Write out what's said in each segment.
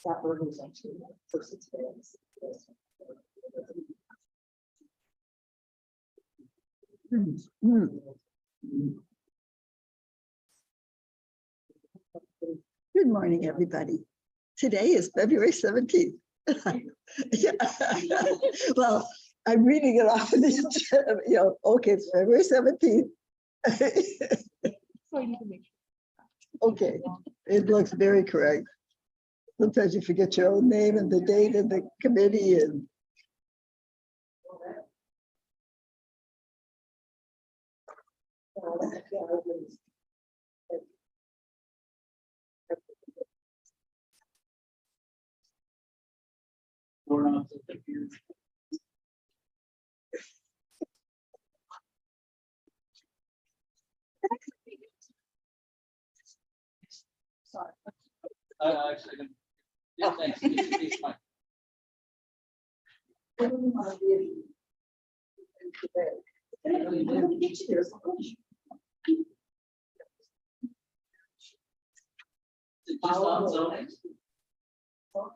That word is actually first experience. Good morning, everybody. Today is February 17th. Yeah. Well, I'm reading it off of the, okay, it's February 17th. Okay, it looks very correct. Sometimes you forget your own name and the date and the committee and. Sorry. Actually, yeah, thanks. It's fine. Just on zoning? How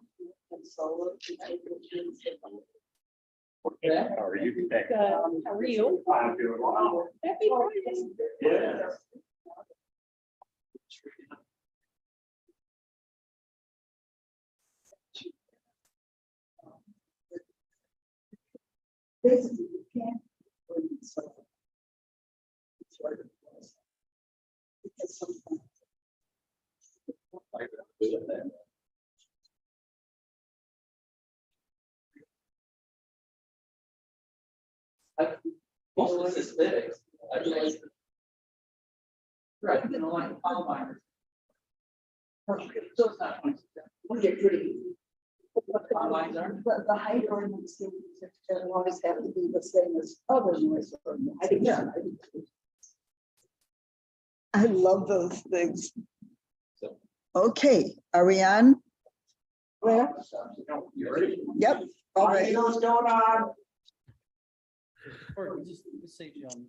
are you today? How are you? I'm doing well. Happy Friday. Yeah. Basically, you can't. Because sometimes. Most of this is aesthetics. I realize. Right, you know, like Palmer. So it's not. Okay, pretty. Lines are. The height ordinance doesn't always have to be the same as other noise ordinance. I think, yeah. I love those things. Okay, are we on? Where? You ready? Yep, all right. Or just say John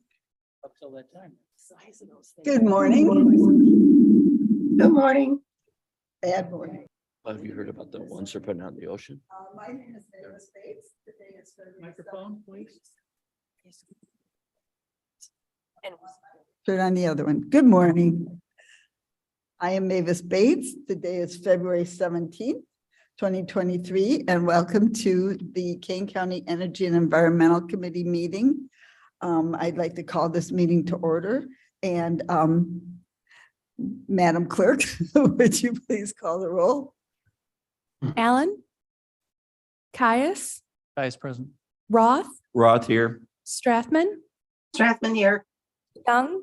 up till that time. Size of those things. Good morning. Good morning. Bad morning. Have you heard about the ones they're putting out in the ocean? My name is Mavis Bates. Today is February Microphone, please. Turn on the other one. Good morning. I am Mavis Bates. Today is February 17th, 2023, and welcome to the Kane County Energy and Environmental Committee meeting. I'd like to call this meeting to order. And Madam Clerk, would you please call the roll? Allen, Caius, Vice President. Roth, Roth here. Strathman, Strathman here. Young,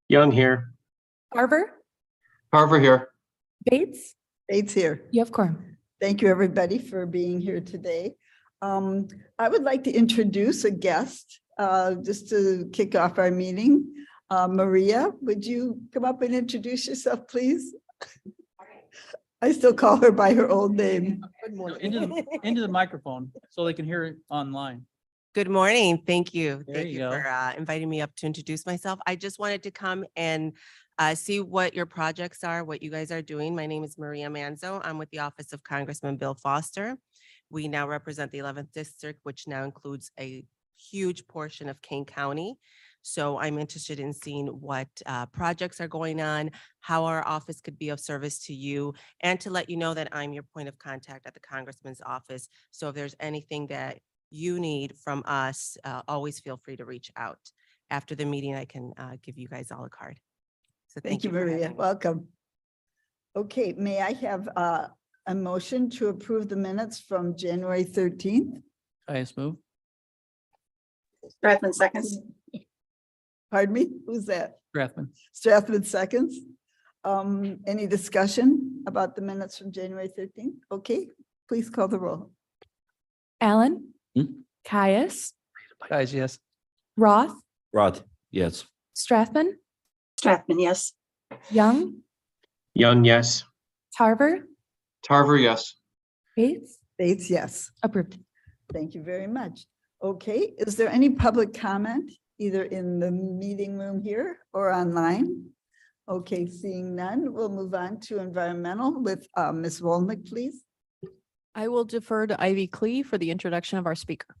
Young here. Carver, Carver here. Bates. Bates here. You have quorum. Thank you, everybody, for being here today. I would like to introduce a guest just to kick off our meeting. Maria, would you come up and introduce yourself, please? I still call her by her old name. Into the microphone so they can hear it online. Good morning. Thank you. There Thank you you go. for inviting me up to introduce myself. I just wanted to come and see what your projects are, what you guys are doing. My name is Maria Manzo. I'm with the Office of Congressman Bill Foster. We now represent the 11th District, which now includes a huge portion of Kane County. So I'm interested in seeing what projects are going on, how our office could be of service to you, and to let you know that I'm your point of contact at the Congressman's office. So if there's anything that you need from us, always feel free to reach out. After the meeting, I can give you guys all a card. So Thank you, for having Maria. me. Welcome. Okay, may I have a motion to approve the minutes from January 13th? Highest move. Strathman seconds. Pardon me? Who's that? Strathman. Strathman seconds. Any discussion about the minutes from January 13th? Okay, please call the roll. Allen, Hmm? Caius, Guys, yes. Roth, Roth, yes. Strathman, Strathman, yes. Young, Young, yes. Carver, Tarver, yes. Bates. Bates, yes. Approved. Thank you very much. Okay, is there any public comment, either in the meeting room here or online? Okay, seeing none, we'll move on to environmental with Ms. Wolnick, please. I will defer to Ivy Clee for the introduction of our speaker.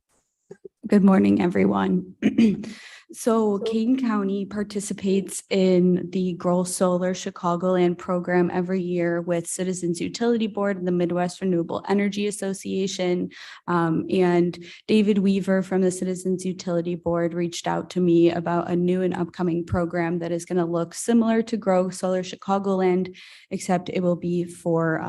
Good morning, everyone. So Kane County participates in the Grow Solar Chicagoland program every year with Citizens Utility Board and the Midwest Renewable Energy Association. And David Weaver from the Citizens Utility Board reached out to me about a new and upcoming program that is going to look similar to Grow Solar Chicagoland, except it will be for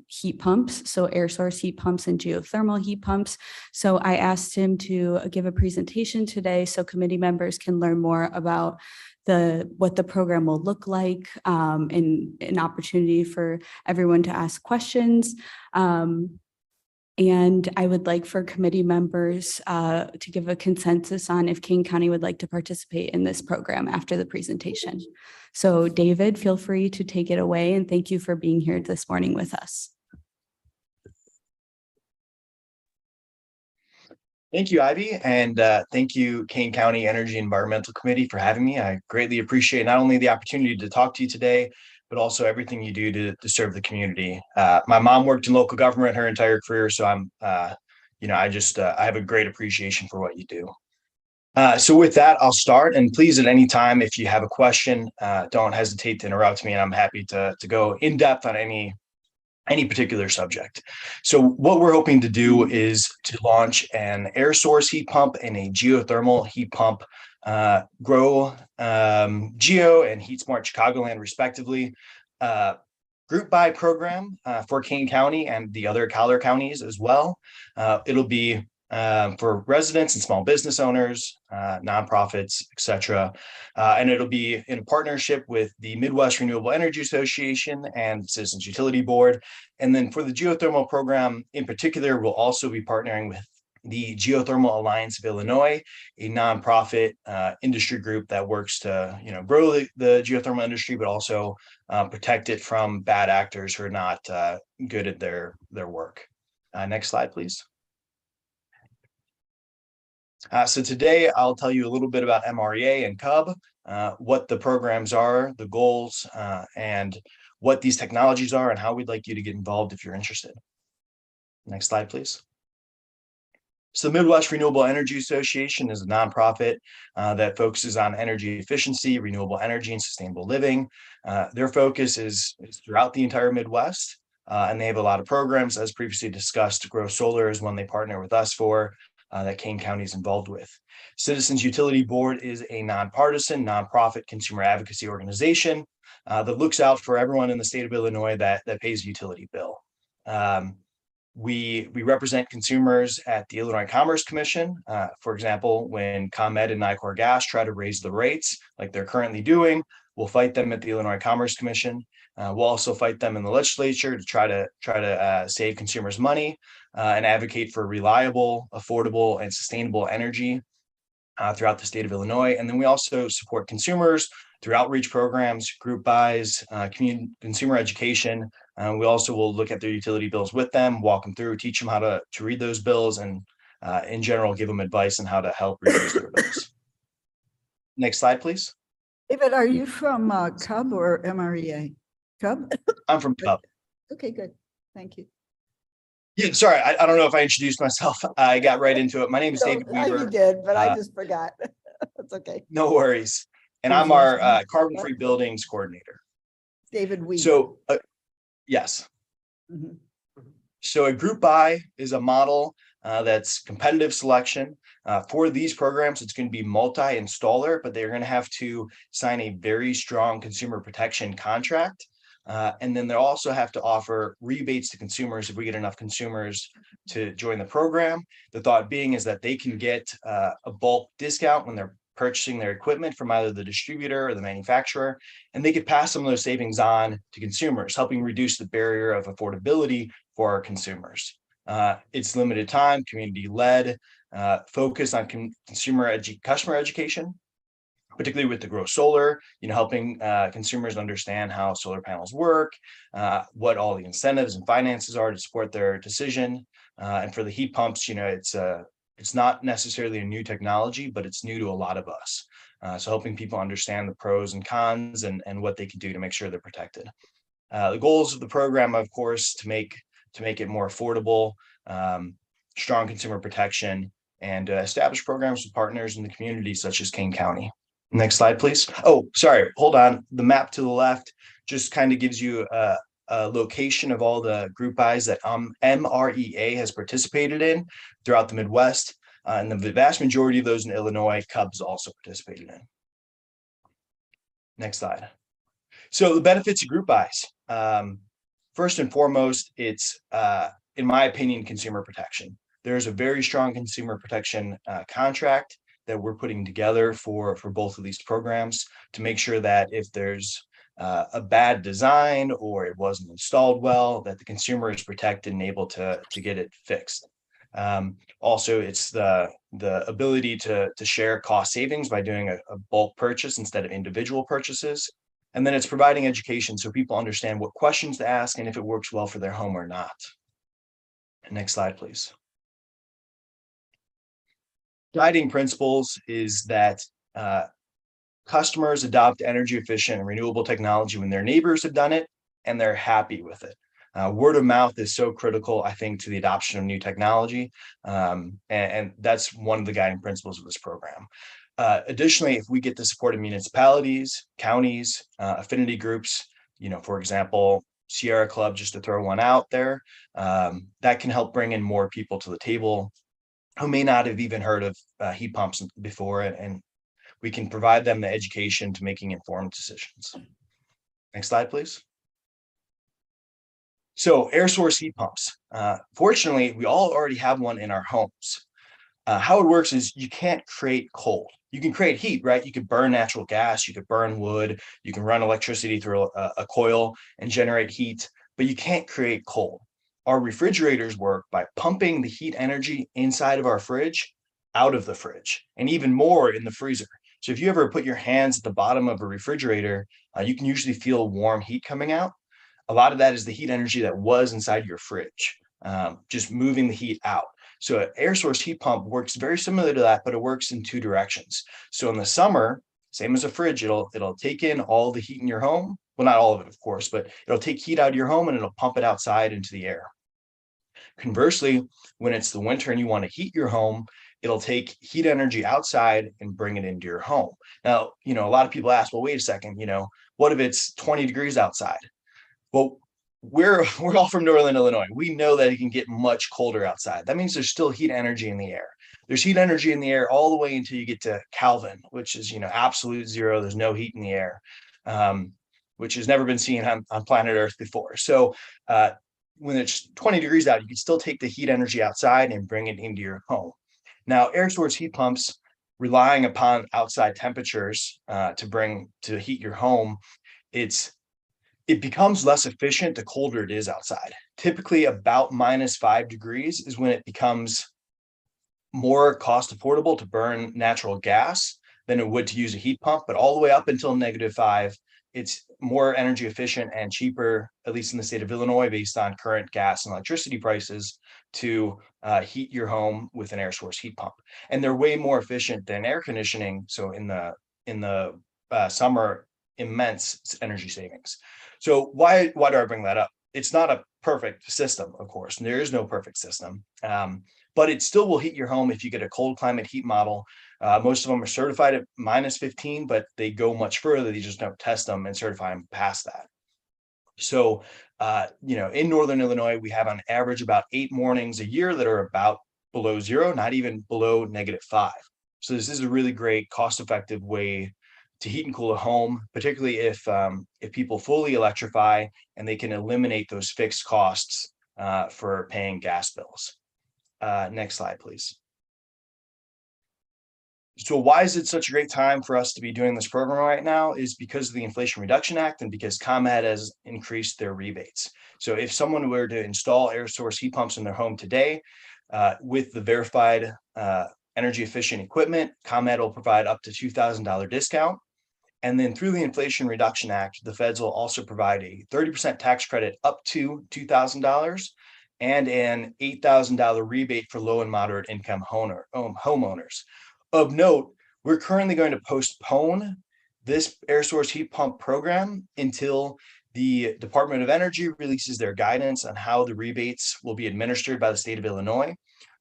heat pumps, so air source heat pumps and geothermal heat pumps. So I asked him to give a presentation today so committee members can learn more about what the program will look like, and an opportunity for everyone to ask questions. And I would like for committee members to give a consensus on if Kane County would like to participate in this program after the presentation. So David, feel free to take it away, and thank you for being here this morning with us. Thank you, Ivy, and thank you, Kane County Energy Environmental Committee, for having me. I greatly appreciate not only the opportunity to talk to you today, but also everything you do to serve the community. My mom worked in local government her entire career, so I'm, I have a great appreciation for what you do. So with that, I'll start, and please at any time, if you have a question, don't hesitate to interrupt me, and I'm happy to go in depth on any particular subject. So what we're hoping to do is to launch an air source heat pump and a geothermal heat pump, Grow Geo and Heat Smart Chicagoland, respectively. Group buy program for Kane County and the other Collier counties as well. It'll be for residents and small business owners, nonprofits, etc. And it'll be in partnership with the Midwest Renewable Energy Association and Citizens Utility Board. And then for the geothermal program in particular, we'll also be partnering with the Geothermal Alliance of Illinois, a nonprofit industry group that works to grow the geothermal industry, but also protect it from bad actors who are not good at their work. Next slide, please. So today I'll tell you a little bit about MREA and CUB, what the programs are, the goals, and what these technologies are, and how we'd like you to get involved if you're interested. Next slide, please. So the Midwest Renewable Energy Association is a nonprofit that focuses on energy efficiency, renewable energy, and sustainable living. Their focus is throughout the entire Midwest, and they have a lot of programs, as previously discussed. Grow Solar is one they partner with us for, that Kane County is involved with. Citizens Utility Board is a nonpartisan, nonprofit consumer advocacy organization that looks out for everyone in the state of Illinois that pays a utility bill. We represent consumers at the Illinois Commerce Commission. For example, when ComEd and Nicor Gas try to raise the rates like they're currently doing, we'll fight them at the Illinois Commerce Commission. We'll also fight them in the legislature to try to save consumers money and advocate for reliable, affordable, and sustainable energy throughout the state of Illinois. And then we also support consumers through outreach programs, group buys, consumer education. We also will look at their utility bills with them, walk them through, teach them how to read those bills, and in general, give them advice on how to help reduce their bills. Next slide, please. David, are you from CUB or MREA? CUB? I'm from CUB. Okay, good. Thank you. Yeah, sorry, I don't know if I introduced myself. I got right into it. My name is David Weaver. You did, but I just forgot. That's okay. No worries. And I'm our carbon-free buildings coordinator. David Weaver. So, yes. Mhm. So a group buy is a model that's competitive selection. For these programs, it's going to be multi-installer, but they're going to have to sign a very strong consumer protection contract. And then they'll also have to offer rebates to consumers if we get enough consumers to join the program. The thought being is that they can get a bulk discount when they're purchasing their equipment from either the distributor or the manufacturer, and they could pass some of those savings on to consumers, helping reduce the barrier of affordability for our consumers. It's limited time, community-led, focus on customer education, particularly with the Grow Solar, helping consumers understand how solar panels work, what all the incentives and finances are to support their decision. And for the heat pumps, it's not necessarily a new technology, but it's new to a lot of us. So helping people understand the pros and cons and what they can do to make sure they're protected. The goals of the program, of course, to make it more affordable, strong consumer protection, and establish programs with partners in the community such as Kane County. Next slide, please. Oh, sorry, hold on. The map to the left just kind of gives you a location of all the group buys that MREA has participated in throughout the Midwest. And the vast majority of those in Illinois, Cubs also participated in. Next slide. So the benefits of group buys. First and foremost, it's, in my opinion, consumer protection. There's a very strong consumer protection contract that we're putting together for both of these programs to make sure that if there's a bad design or it wasn't installed well, that the consumer is protected and able to get it fixed. Also, it's the ability to share cost savings by doing a bulk purchase instead of individual purchases. And then it's providing education so people understand what questions to ask and if it works well for their home or not. Next slide, please. Guiding principles is that customers adopt energy efficient and renewable technology when their neighbors have done it and they're happy with it. Word of mouth is so critical, I think, to the adoption of new technology. And that's one of the guiding principles of this program. Additionally, if we get the support of municipalities, counties, affinity groups, for example, Sierra Club, just to throw one out there, that can help bring in more people to the table who may not have even heard of heat pumps before, and we can provide them the education to making informed decisions. Next slide, please. So air source heat pumps. Fortunately, we all already have one in our homes. How it works is you can't create cold. You can create heat, right? You could burn natural gas, you could burn wood, you can run electricity through a coil and generate heat, but you can't create cold. Our refrigerators work by pumping the heat energy inside of our fridge out of the fridge, and even more in the freezer. So if you ever put your hands at the bottom of a refrigerator, you can usually feel warm heat coming out. A lot of that is the heat energy that was inside your fridge, just moving the heat out. So an air source heat pump works very similar to that, but it works in two directions. So in the summer, same as a fridge, it'll take in all the heat in your home. Well, not all of it, of course, but it'll take heat out of your home and it'll pump it outside into the air. Conversely, when it's the winter and you want to heat your home, it'll take heat energy outside and bring it into your home. Now, a lot of people ask, well, wait a second, what if it's 20 degrees outside? Well, we're all from Northern Illinois. We know that it can get much colder outside. That means there's still heat energy in the air. There's heat energy in the air all the way until you get to Kelvin, which is, absolute zero. There's no heat in the air, which has never been seen on planet Earth before. So when it's 20 degrees out, you can still take the heat energy outside and bring it into your home. Now, air source heat pumps, relying upon outside temperatures to heat your home, it becomes less efficient the colder it is outside. Typically about -5 degrees is when it becomes more cost affordable to burn natural gas than it would to use a heat pump, but all the way up until -5, it's more energy efficient and cheaper, at least in the state of Illinois, based on current gas and electricity prices, to heat your home with an air source heat pump. And they're way more efficient than air conditioning. So in the summer, immense energy savings. So why do I bring that up? It's not a perfect system, of course, and there is no perfect system, but it still will heat your home if you get a cold climate heat model. Most of them are certified at -15, but they go much further. They just don't test them and certify them past that. So, in Northern Illinois, we have on average about 8 mornings a year that are about below zero, not even below -5. So this is a really great cost-effective way to heat and cool a home, particularly if people fully electrify and they can eliminate those fixed costs for paying gas bills. Next slide, please. So why is it such a great time for us to be doing this program right now is because of the Inflation Reduction Act and because ComEd has increased their rebates. So if someone were to install air source heat pumps in their home today, with the verified energy efficient equipment, ComEd will provide up to $2,000 discount. And then through the Inflation Reduction Act, the feds will also provide a 30% tax credit up to $2,000 and an $8,000 rebate for low and moderate income homeowners. Of note, We're currently going to postpone this air source heat pump program until the Department of Energy releases their guidance on how the rebates will be administered by the state of Illinois.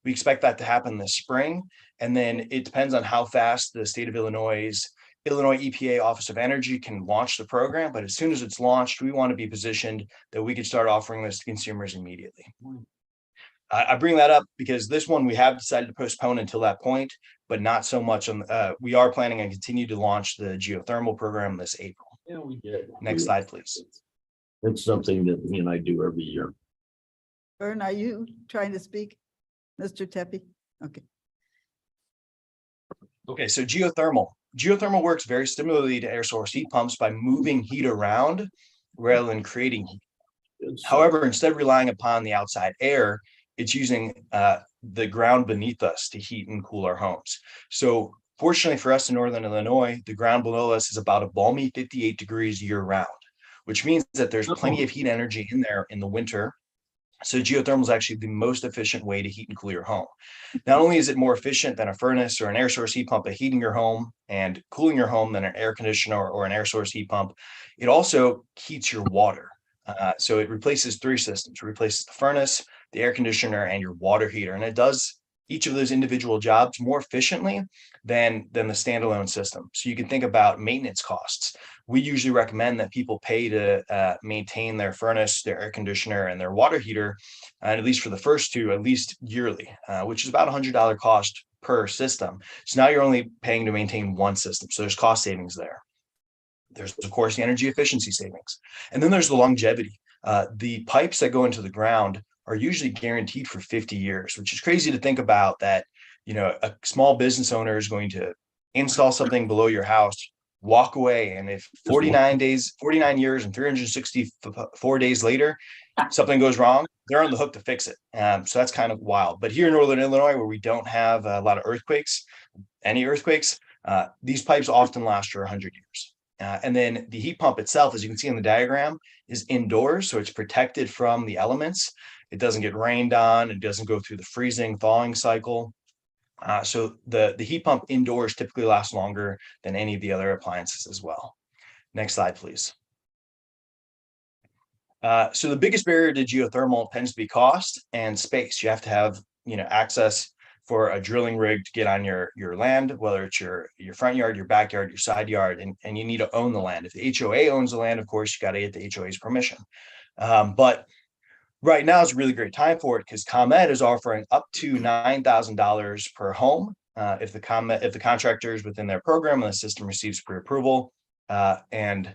We expect that to happen this spring, and then it depends on how fast the state of Illinois EPA Office of Energy can launch the program. But as soon as it's launched, we want to be positioned that we could start offering this to consumers immediately. I bring that up because this one we have decided to postpone until that point, but not so much on. We are planning on continue to launch the geothermal program this April. Yeah, we did. Next slide, please. It's something that me and I do every year. Vern, are you trying to speak? Mr. Tepe? Okay. Okay, so geothermal. Geothermal works very similarly to air source heat pumps by moving heat around rather than creating heat. However, instead of relying upon the outside air, it's using the ground beneath us to heat and cool our homes. So fortunately for us in Northern Illinois, the ground below us is about a balmy 58 degrees year round, which means that there's plenty of heat energy in there in the winter. So geothermal is actually the most efficient way to heat and cool your home. Not only is it more efficient than a furnace or an air source heat pump at heating your home and cooling your home than an air conditioner or an air source heat pump, it also heats your water. So it replaces 3 systems. It replaces the furnace, the air conditioner, and your water heater. And it does each of those individual jobs more efficiently than the standalone system. So you can think about maintenance costs. We usually recommend that people pay to maintain their furnace, their air conditioner, and their water heater, and at least for the first 2, at least yearly, which is about $100 cost per system. So now you're only paying to maintain 1 system. So there's cost savings there. There's, of course, the energy efficiency savings. And then there's the longevity. The pipes that go into the ground are usually guaranteed for 50 years, which is crazy to think about that, you know, a small business owner is going to install something below your house, walk away. And if 49 years and 364 days later, something goes wrong, they're on the hook to fix it. So that's kind of wild. But here in Northern Illinois, where we don't have a lot of earthquakes, these pipes often last for 100 years. And then the heat pump itself, as you can see in the diagram, is indoors. So it's protected from the elements. It doesn't get rained on. It doesn't go through the freezing, thawing cycle. So the heat pump indoors typically lasts longer than any of the other appliances as well. Next slide, please. So the biggest barrier to geothermal tends to be cost and space. You have to have, access for a drilling rig to get on your land, whether it's your front yard, your backyard, your side yard, and you need to own the land. If the HOA owns the land, of course, you got to get the HOA's permission. But right now is a really great time for it because ComEd is offering up to $9,000 per home if the contractor is within their program and the system receives pre-approval, and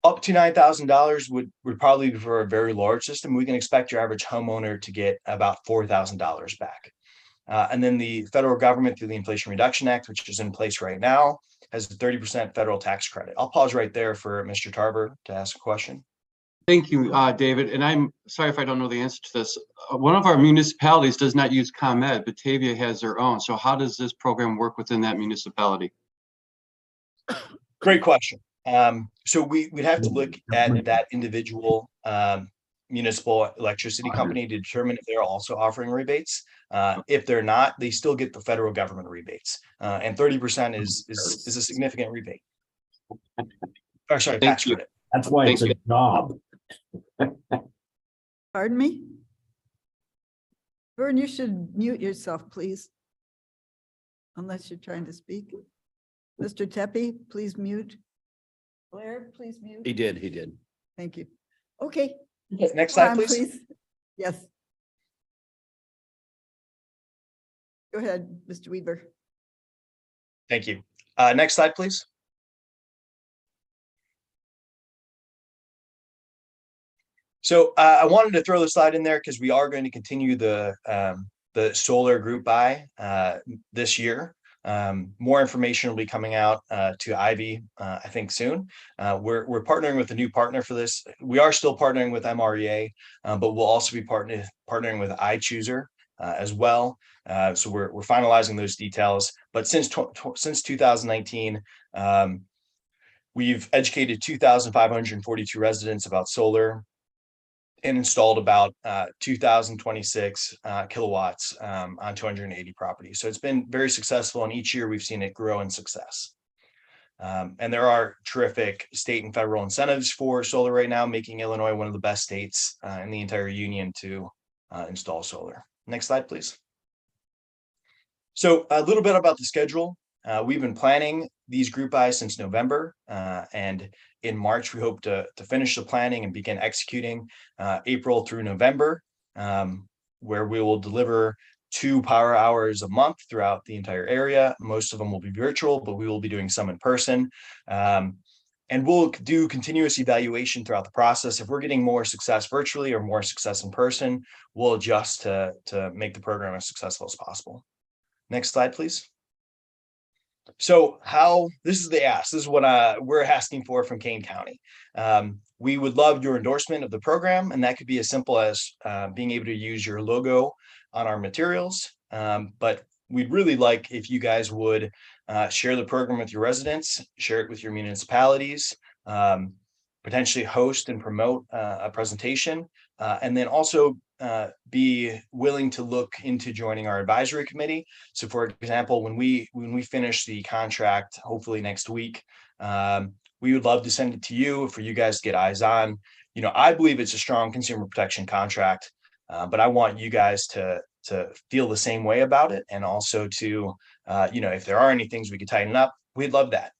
up to $9,000 would probably be for a very large system. We can expect your average homeowner to get about $4,000 back. And then the federal government, through the Inflation Reduction Act, which is in place right now, has a 30% federal tax credit. I'll pause right there for Mr. Tarver to ask a question. Thank you, David. And I'm sorry if I don't know the answer to this. One of our municipalities does not use ComEd. Batavia has their own. So how does this program work within that municipality? Great question. So we'd have to look at that individual municipal electricity company to determine if they're also offering rebates. If they're not, they still get the federal government rebates, and 30% is a significant rebate. Or sorry, tax credit. That's why it's a job. Pardon me? Vern, you should mute yourself, please. Unless you're trying to speak. Mr. Tepe, please mute. Blair, please mute. He did. Thank you. Okay. Next Go slide, on, please. Yes. Go ahead, Mr. Weaver. Thank you. Next slide, please. So I wanted to throw the slide in there because we are going to continue the solar group buy this year. More information will be coming out to Ivy, I think soon. We're partnering with a new partner for this. We are still partnering with MREA, but we'll also be partnering with iChooser as well. So we're finalizing those details. But since 2019, we've educated 2,542 residents about solar. and installed about 2,026 kilowatts on 280 properties. So it's been very successful, and each year we've seen it grow in success. And there are terrific state and federal incentives for solar right now, making Illinois one of the best states in the entire union to install solar. Next slide, please. So a little bit about the schedule. We've been planning these group buys since November, and in March, we hope to finish the planning and begin executing April through November, where we will deliver 2 power hours a month throughout the entire area. Most of them will be virtual, but we will be doing some in person. And we'll do continuous evaluation throughout the process. If we're getting more success virtually or more success in person, we'll adjust to make the program as successful as possible. Next slide, please. So this is the ask. This is what we're asking for from Kane County. We would love your endorsement of the program, and that could be as simple as being able to use your logo on our materials. But we'd really like if you guys would share the program with your residents, share it with your municipalities, potentially host and promote a presentation, and then also be willing to look into joining our advisory committee. So for example, when we finish the contract, hopefully next week, we would love to send it to you for you guys to get eyes on. You know, I believe it's a strong consumer protection contract, but I want you guys to feel the same way about it. And also to, if there are any things we could tighten up, we'd love that.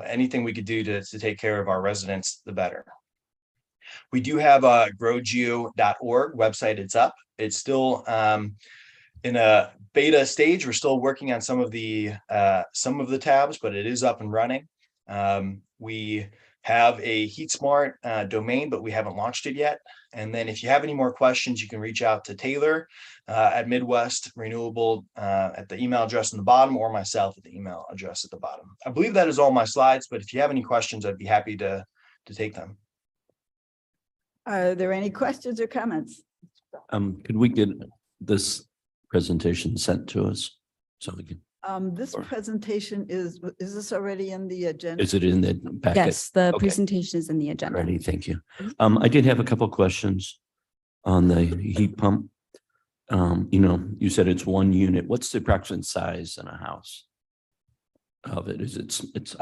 Anything we could do to take care of our residents, the better. We do have a growgeo.org website. It's up. It's still in a beta stage. We're still working on some of the tabs, but it is up and running. We have a HeatSmart domain, but we haven't launched it yet. And then if you have any more questions, you can reach out to Taylor at Midwest Renewable at the email address in the bottom, or myself at the email address at the bottom. I believe that is all my slides, but if you have any questions, I'd be happy to take them. Are there any questions or comments? Could we get this presentation sent to us? So we can, This presentation is this already in the agenda? is it in the packet? Yes, the Okay. presentation is in the agenda. Ready, thank you. I did have a couple of questions on the heat pump. You said it's 1 unit. What's the approximate size in a house of it? Is it's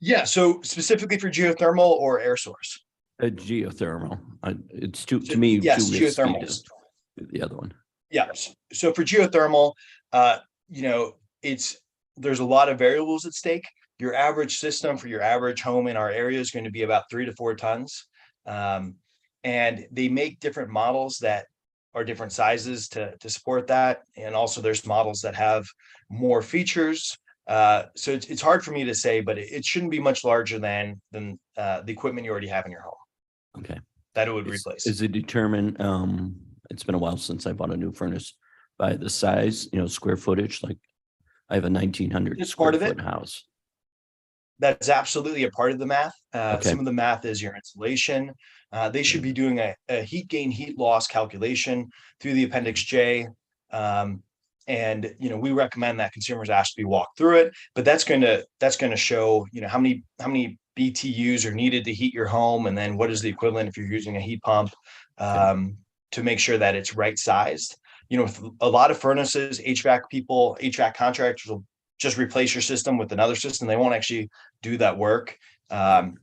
Yeah, so specifically for geothermal or air source? a geothermal? It's to me. Yes, too risky geothermals. to do the other one. Yes. So for geothermal, there's a lot of variables at stake. Your average system for your average home in our area is going to be about 3 to 4 tons. And they make different models that are different sizes to support that. And also there's models that have more features. So it's hard for me to say, but it shouldn't be much larger than the equipment you already have in your home Okay. that it would replace. Is it determined? It's been a while since I bought a new furnace by the size, square footage. Like I have a 1900 It's square part of it. foot house. That's absolutely a part of the math. Okay. Some of the math is your insulation. They should be doing a heat gain, heat loss calculation through the Appendix J. And we recommend that consumers ask to be walked through it, but that's going to show how many BTUs are needed to heat your home, and then what is the equivalent if you're using a heat pump, to make sure that it's right sized. With a lot of furnaces, HVAC contractors will just replace your system with another system. They won't actually do that work. And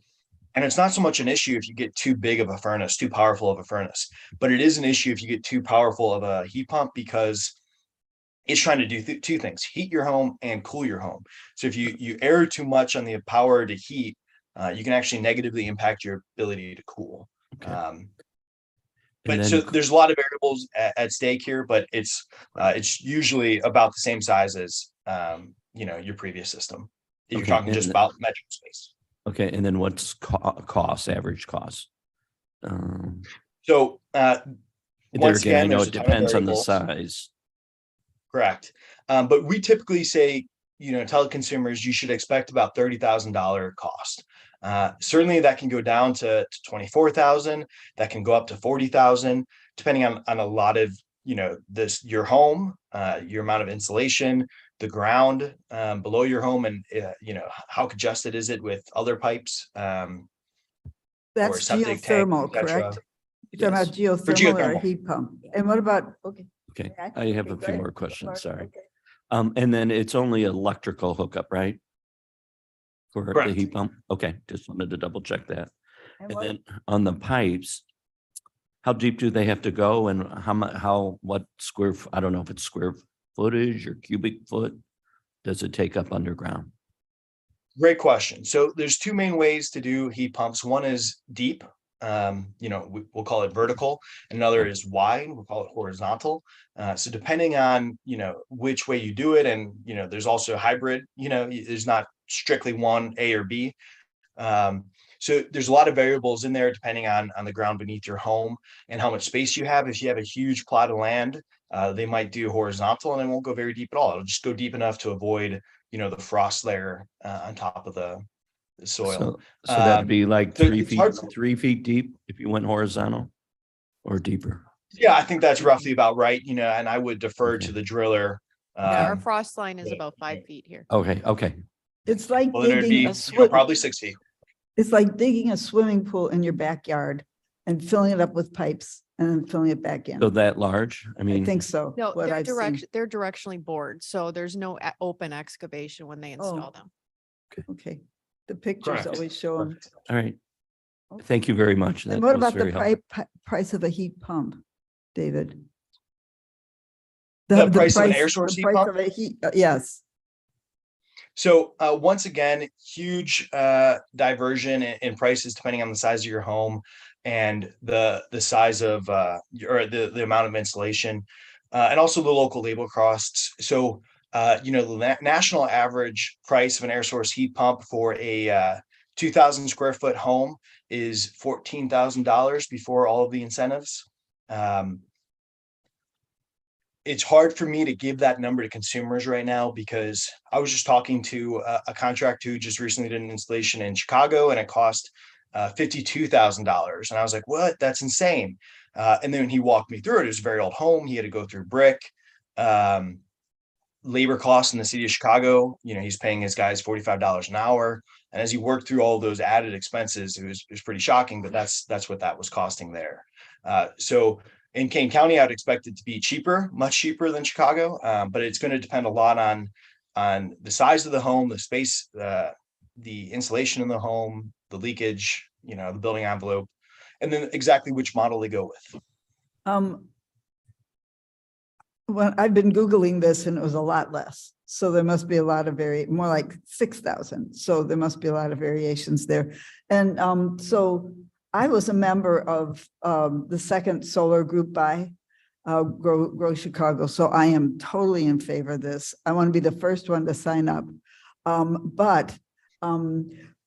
it's not so much an issue if you get too big of a furnace, too powerful of a furnace, but it is an issue if you get too powerful of a heat pump, because it's trying to do two things: heat your home and cool your home. So if you err too much on the power to heat, you can actually negatively impact your ability to cool. Okay. But so there's a lot of variables at stake here, but it's usually about the same size as your previous system. If you're talking just about metric space. Okay, and then what's average cost? So there once again, I know there's it a ton of depends on the variables. size. Correct. But we typically say, tell consumers you should expect about $30,000 cost. Certainly that can go down to 24,000. That can go up to 40,000, depending on a lot of, your home, your amount of insulation, the ground below your home, and how congested is it with other pipes. That's septic tank, geothermal, et cetera. correct? You're talking about geothermal or a geothermal. heat pump? And what about, okay. Okay, Yeah, I have okay, a go few ahead. more Mark, questions, sorry. okay. And then it's only electrical hookup, right? For the Correct. heat pump? Okay, just wanted to double check that. And And what- then on the pipes, how deep do they have to go and what I don't know if it's square footage or cubic foot does it take up underground? Great question. So there's two main ways to do heat pumps. One is deep, we'll call it vertical. Another is wide, we'll call it horizontal. So depending on, which way you do it, and, there's also hybrid, there's not strictly one A or B. So there's a lot of variables in there depending on the ground beneath your home and how much space you have. If you have a huge plot of land, they might do horizontal and it won't go very deep at all. It'll just go deep enough to avoid, the frost layer on top of the soil. So that'd be like so 3 it's feet, hard- 3 feet deep if you went horizontal or deeper? Yeah, I think that's roughly about right, and I would defer Okay. to the driller. Yeah, our um, frost line is yeah, about yeah. 5 feet here. Okay. It's like Well, then it'd be, digging a probably 6 feet. it's like digging a swimming pool in your backyard and filling it up with pipes and then filling it back in. So that large? I I mean, think so. No, what I've seen. they're directionally bored, so there's no open excavation when they install them. Okay, the pictures Correct. always show them. all right. Thank you very much. That And what was about the very helpful. price of a heat pump, David? The price of an air source the heat price pump? of a heat, yes. So once again, huge diversion in prices depending on the size of your home and the size of or the amount of insulation and also the local labor costs. So the national average price of an air source heat pump for a 2,000 square foot home is $14,000 before all of the incentives. It's hard for me to give that number to consumers right now because I was just talking to a contractor who just recently did an installation in Chicago and it cost $52,000. And I was like, what? That's insane. And then he walked me through it. It was a very old home. He had to go through brick, labor costs in the city of Chicago. He's paying his guys $45 an hour. And as he worked through all those added expenses, it was pretty shocking, but that's what that was costing there. So in Kane County, I'd expect it to be cheaper, much cheaper than Chicago, but it's going to depend a lot on the size of the home, the space, the insulation in the home, the leakage, the building envelope, and then exactly which model they go with. Well, I've been Googling this and it was a lot less. So there must be a lot of more like 6,000. So there must be a lot of variations there. And so I was a member of the second solar group by Grow Chicago. So I am totally in favor of this. I want to be the first one to sign up. But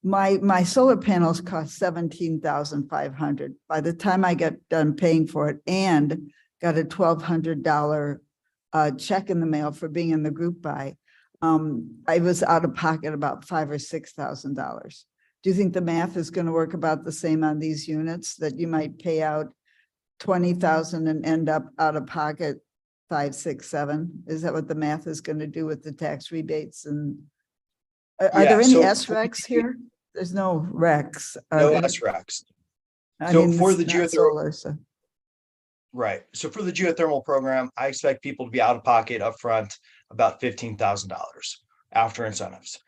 my solar panels cost $17,500. By the time I got done paying for it and got a $1,200 check in the mail for being in the group buy, I was out of pocket about $5,000 or $6,000. Do you think the math is going to work about the same on these units, that you might pay out $20,000 and end up out of pocket 5, 6, 7? Is that what the math is going to do with the tax rebates? And are there any so SRECs here? There's no RECs. No SRECs. I So mean, for it's the not geothermal, solar, so. right. So for the geothermal program, I expect people to be out of pocket upfront about $15,000 after incentives.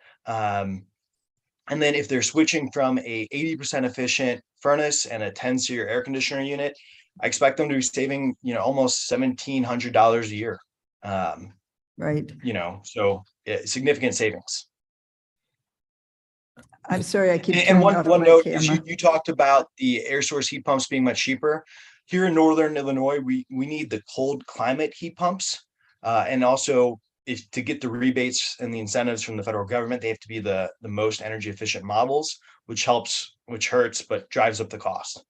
And then if they're switching from a 80% efficient furnace and a 10 SEER air conditioner unit, I expect them to be saving, almost $1,700 a year. Right. So significant savings. I'm sorry, I keep And turning one off my note is camera. you talked about the air source heat pumps being much cheaper. Here in Northern Illinois, we need the cold climate heat pumps. And also to get the rebates and the incentives from the federal government, they have to be the most energy efficient models, which hurts, but drives up the cost.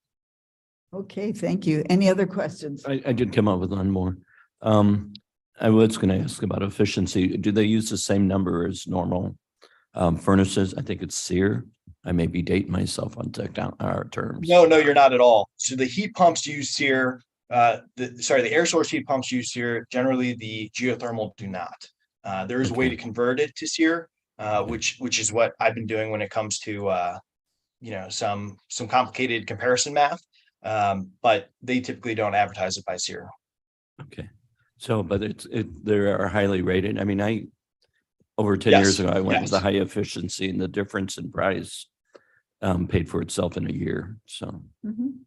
Okay, thank you. Any other questions? I did come up with one more. I was going to ask about efficiency. Do they use the same number as normal furnaces? I think it's SEER. I may be dating myself on terms. No, you're not at all. So the heat pumps used here, the air source heat pumps used here, generally the geothermal do not. There is a way Okay. to convert it to SEER, which is what I've been doing when it comes to some complicated comparison math. But they typically don't advertise it by SEER. Okay. So, but they are highly rated. I mean, over 10 Yes, years ago, I went with the yes. high efficiency, and the difference in price paid for itself in a year. So, Mhm.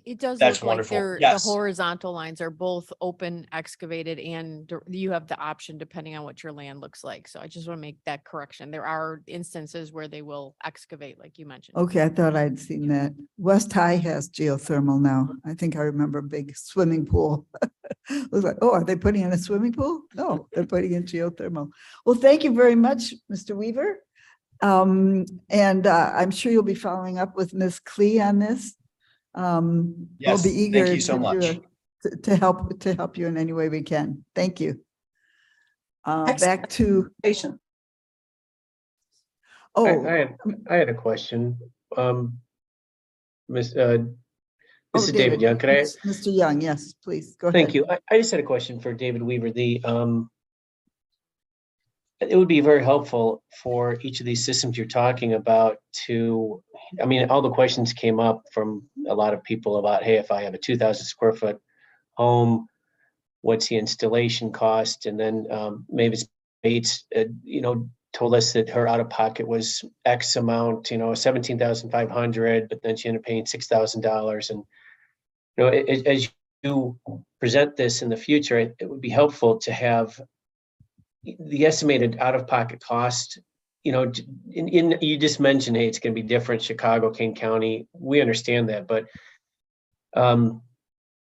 It does That's look like wonderful. the Yes. horizontal lines are both open excavated and you have the option depending on what your land looks like. So I just want to make that correction. There are instances where they will excavate, like you mentioned. Okay, I thought I'd seen that. West High has geothermal now. I think I remember a big swimming pool. I was like, oh, are they putting in a swimming pool? No, they're putting in geothermal. Well, thank you very much, Mr. Weaver. And I'm sure you'll be following up with Ms. Klee on this. We'll Yes, be eager thank you so to do much. to help you in any way we can. Thank you. Back to, Patient. oh, I had a question. This oh, is David Young. Can I? Mr. Young, yes, please, go ahead. Thank you. I just had a question for David Weaver. It would be very helpful for each of these systems you're talking about to, I mean, all the questions came up from a lot of people about, hey, if I have a 2,000 square foot home, what's the installation cost? And then Mavis Bates, told us that her out of pocket was X amount, $17,500, but then she ended up paying $6,000. And as you present this in the future, it would be helpful to have the estimated out-of-pocket cost. You just mentioned, hey, it's going to be different, Chicago, Kane County. We understand that, but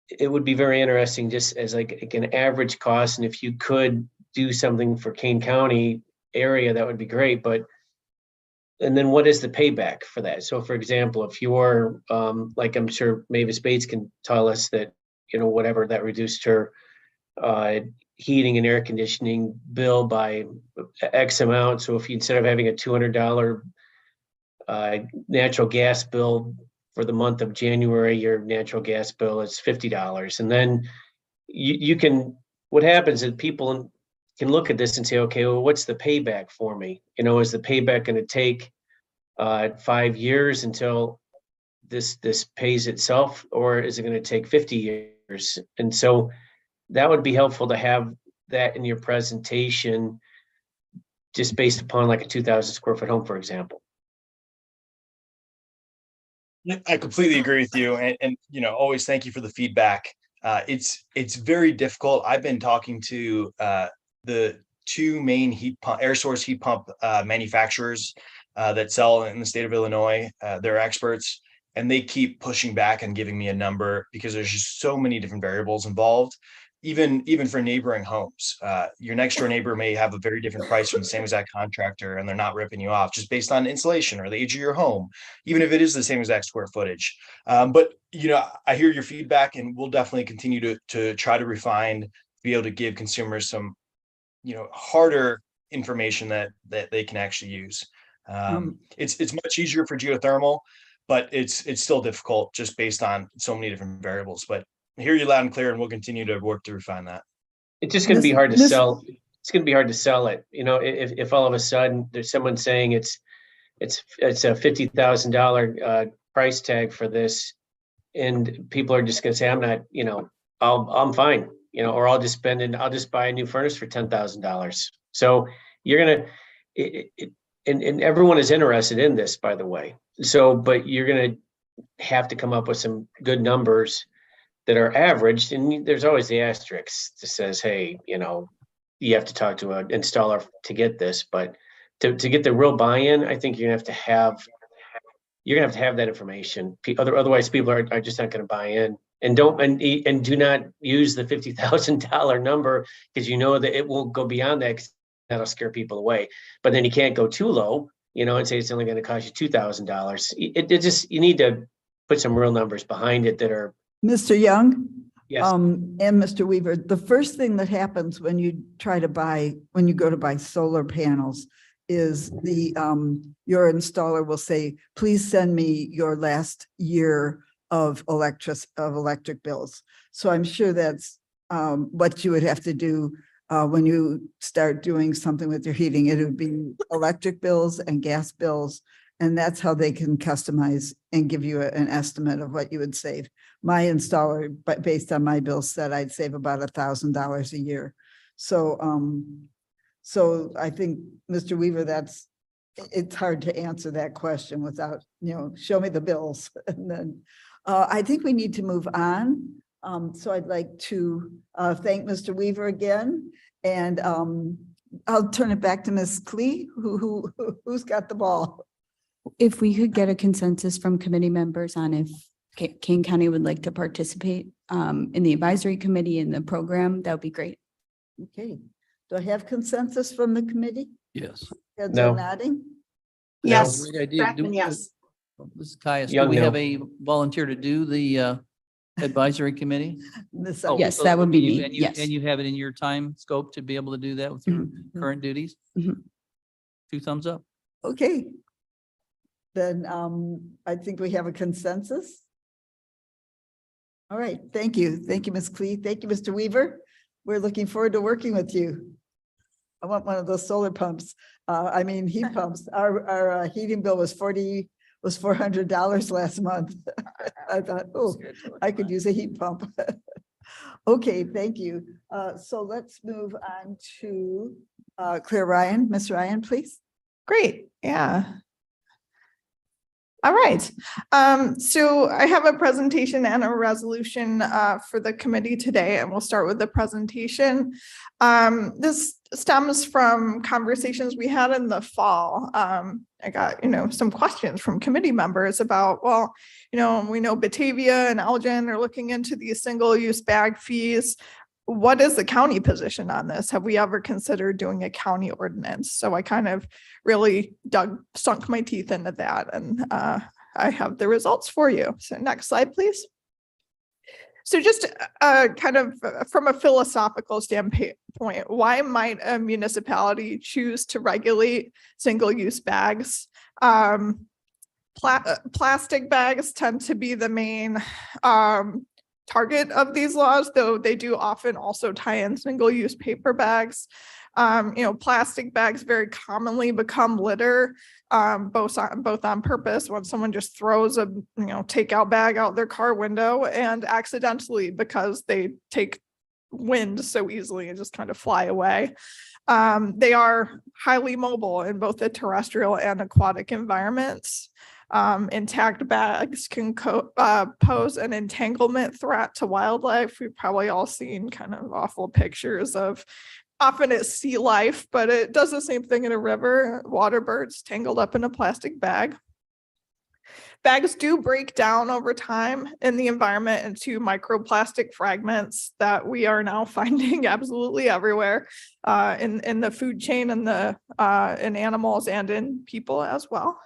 it would be very interesting just as like an average cost. And if you could do something for Kane County area, that would be great. And then what is the payback for that? So for example, if you're like, I'm sure Mavis Bates can tell us that, whatever that reduced her heating and air conditioning bill by X amount. So if you, instead of having a $200 natural gas bill for the month of January, your natural gas bill is $50. And then you can, what happens is people can look at this and say, okay, well, what's the payback for me? Is the payback going to take 5 years until this pays itself, or is it going to take 50 years? And so that would be helpful to have that in your presentation, just based upon like a 2,000 square foot home, for example. I completely agree with you. And always thank you for the feedback. It's very difficult. I've been talking to the two main air source heat pump manufacturers that sell in the state of Illinois. They're experts, and they keep pushing back and giving me a number because there's just so many different variables involved. Even for neighboring homes, your next door neighbor may have a very different price from the same exact contractor, and they're not ripping you off just based on insulation or the age of your home, even if it is the same exact square footage. But I hear your feedback, and we'll definitely continue to try to refine, be able to give consumers some harder information that they can actually use. It's much easier for geothermal, but it's still difficult just based on so many different variables. But I hear you loud and clear, and we'll continue to work to refine that. It's just going to be hard to sell. It's going to be hard to sell it. If all of a sudden there's someone saying it's a $50,000 price tag for this, and people are just going to say, I'm not, I'm fine, or I'll just buy a new furnace for $10,000. So you're going to, and everyone is interested in this, by the way. So, but you're going to have to come up with some good numbers that are averaged, and there's always the asterisk that says, hey, you have to talk to an installer to get this, but to get the real buy-in, I think you're gonna have to have that information. Otherwise, people are just not going to buy in, and do not use the $50,000 number, because that it won't go beyond that. 'Cause that'll scare people away. But then you can't go too low, and say it's only going to cost you $2,000. You need to put some real numbers behind it that are. Mr. Young? Yes. And Mr. Weaver, the first thing that happens when you go to buy solar panels is your installer will say, please send me your last year of electric bills. So I'm sure that's what you would have to do when you start doing something with your heating. It would be electric bills and gas bills And that's how they can customize and give you an estimate of what you would save. My installer, but based on my bill said I'd save about $1,000 a year. So, so I think, Mr. Weaver, it's hard to answer that question without, show me the bills. And then I think we need to move on. So I'd like to thank Mr. Weaver again. And I'll turn it back to Ms. Klee, who's got the ball. If we could get a consensus from committee members on if Kane County would like to participate in the advisory committee in the program, that would be great. Okay. Do I have consensus from the committee? Yes. Heads No. are nodding. Yes. Great idea. Strathman, yes. This is Caius. Do Young, we no. have a volunteer to do the advisory committee? This- Oh, Yes, so that would be you- me. and you- Yes. And you have it in your time scope to be able to do that with your Mhm. current duties? Mhm. 2 thumbs up. Okay. Then I think we have a consensus. All right, thank you. Thank you, Ms. Klee. Thank you, Mr. Weaver. We're looking forward to working with you. I want one of those solar pumps. Heat pumps. Our heating bill was $400 last month. I thought, oh, I could use a heat pump. Okay, thank you. So let's move on to Claire Ryan. Ms. Ryan, please. Great, yeah. All right, so I have a presentation and a resolution for the committee today, and we'll start with the presentation. This stems from conversations we had in the fall. I got, some questions from committee members about, well, we know Batavia and Elgin are looking into these single-use bag fees. What is the county position on this? Have we ever considered doing a county ordinance? So I kind of really sunk my teeth into that, and I have the results for you. So next slide, please. So just kind of from a philosophical standpoint, why might a municipality choose to regulate single-use bags? Plastic bags tend to be the main target of these laws, though they do often also tie in single-use paper bags. Plastic bags very commonly become litter, both on purpose when someone just throws a takeout bag out their car window, and accidentally because they take wind so easily and just kind of fly away. They are highly mobile in both the terrestrial and aquatic environments. Intact bags can pose an entanglement threat to wildlife. We've probably all seen kind of awful pictures of, often it's sea life, but it does the same thing in a river, water birds tangled up in a plastic bag. Bags do break down over time in the environment into microplastic fragments that we are now finding absolutely everywhere in the food chain and in animals and in people as well.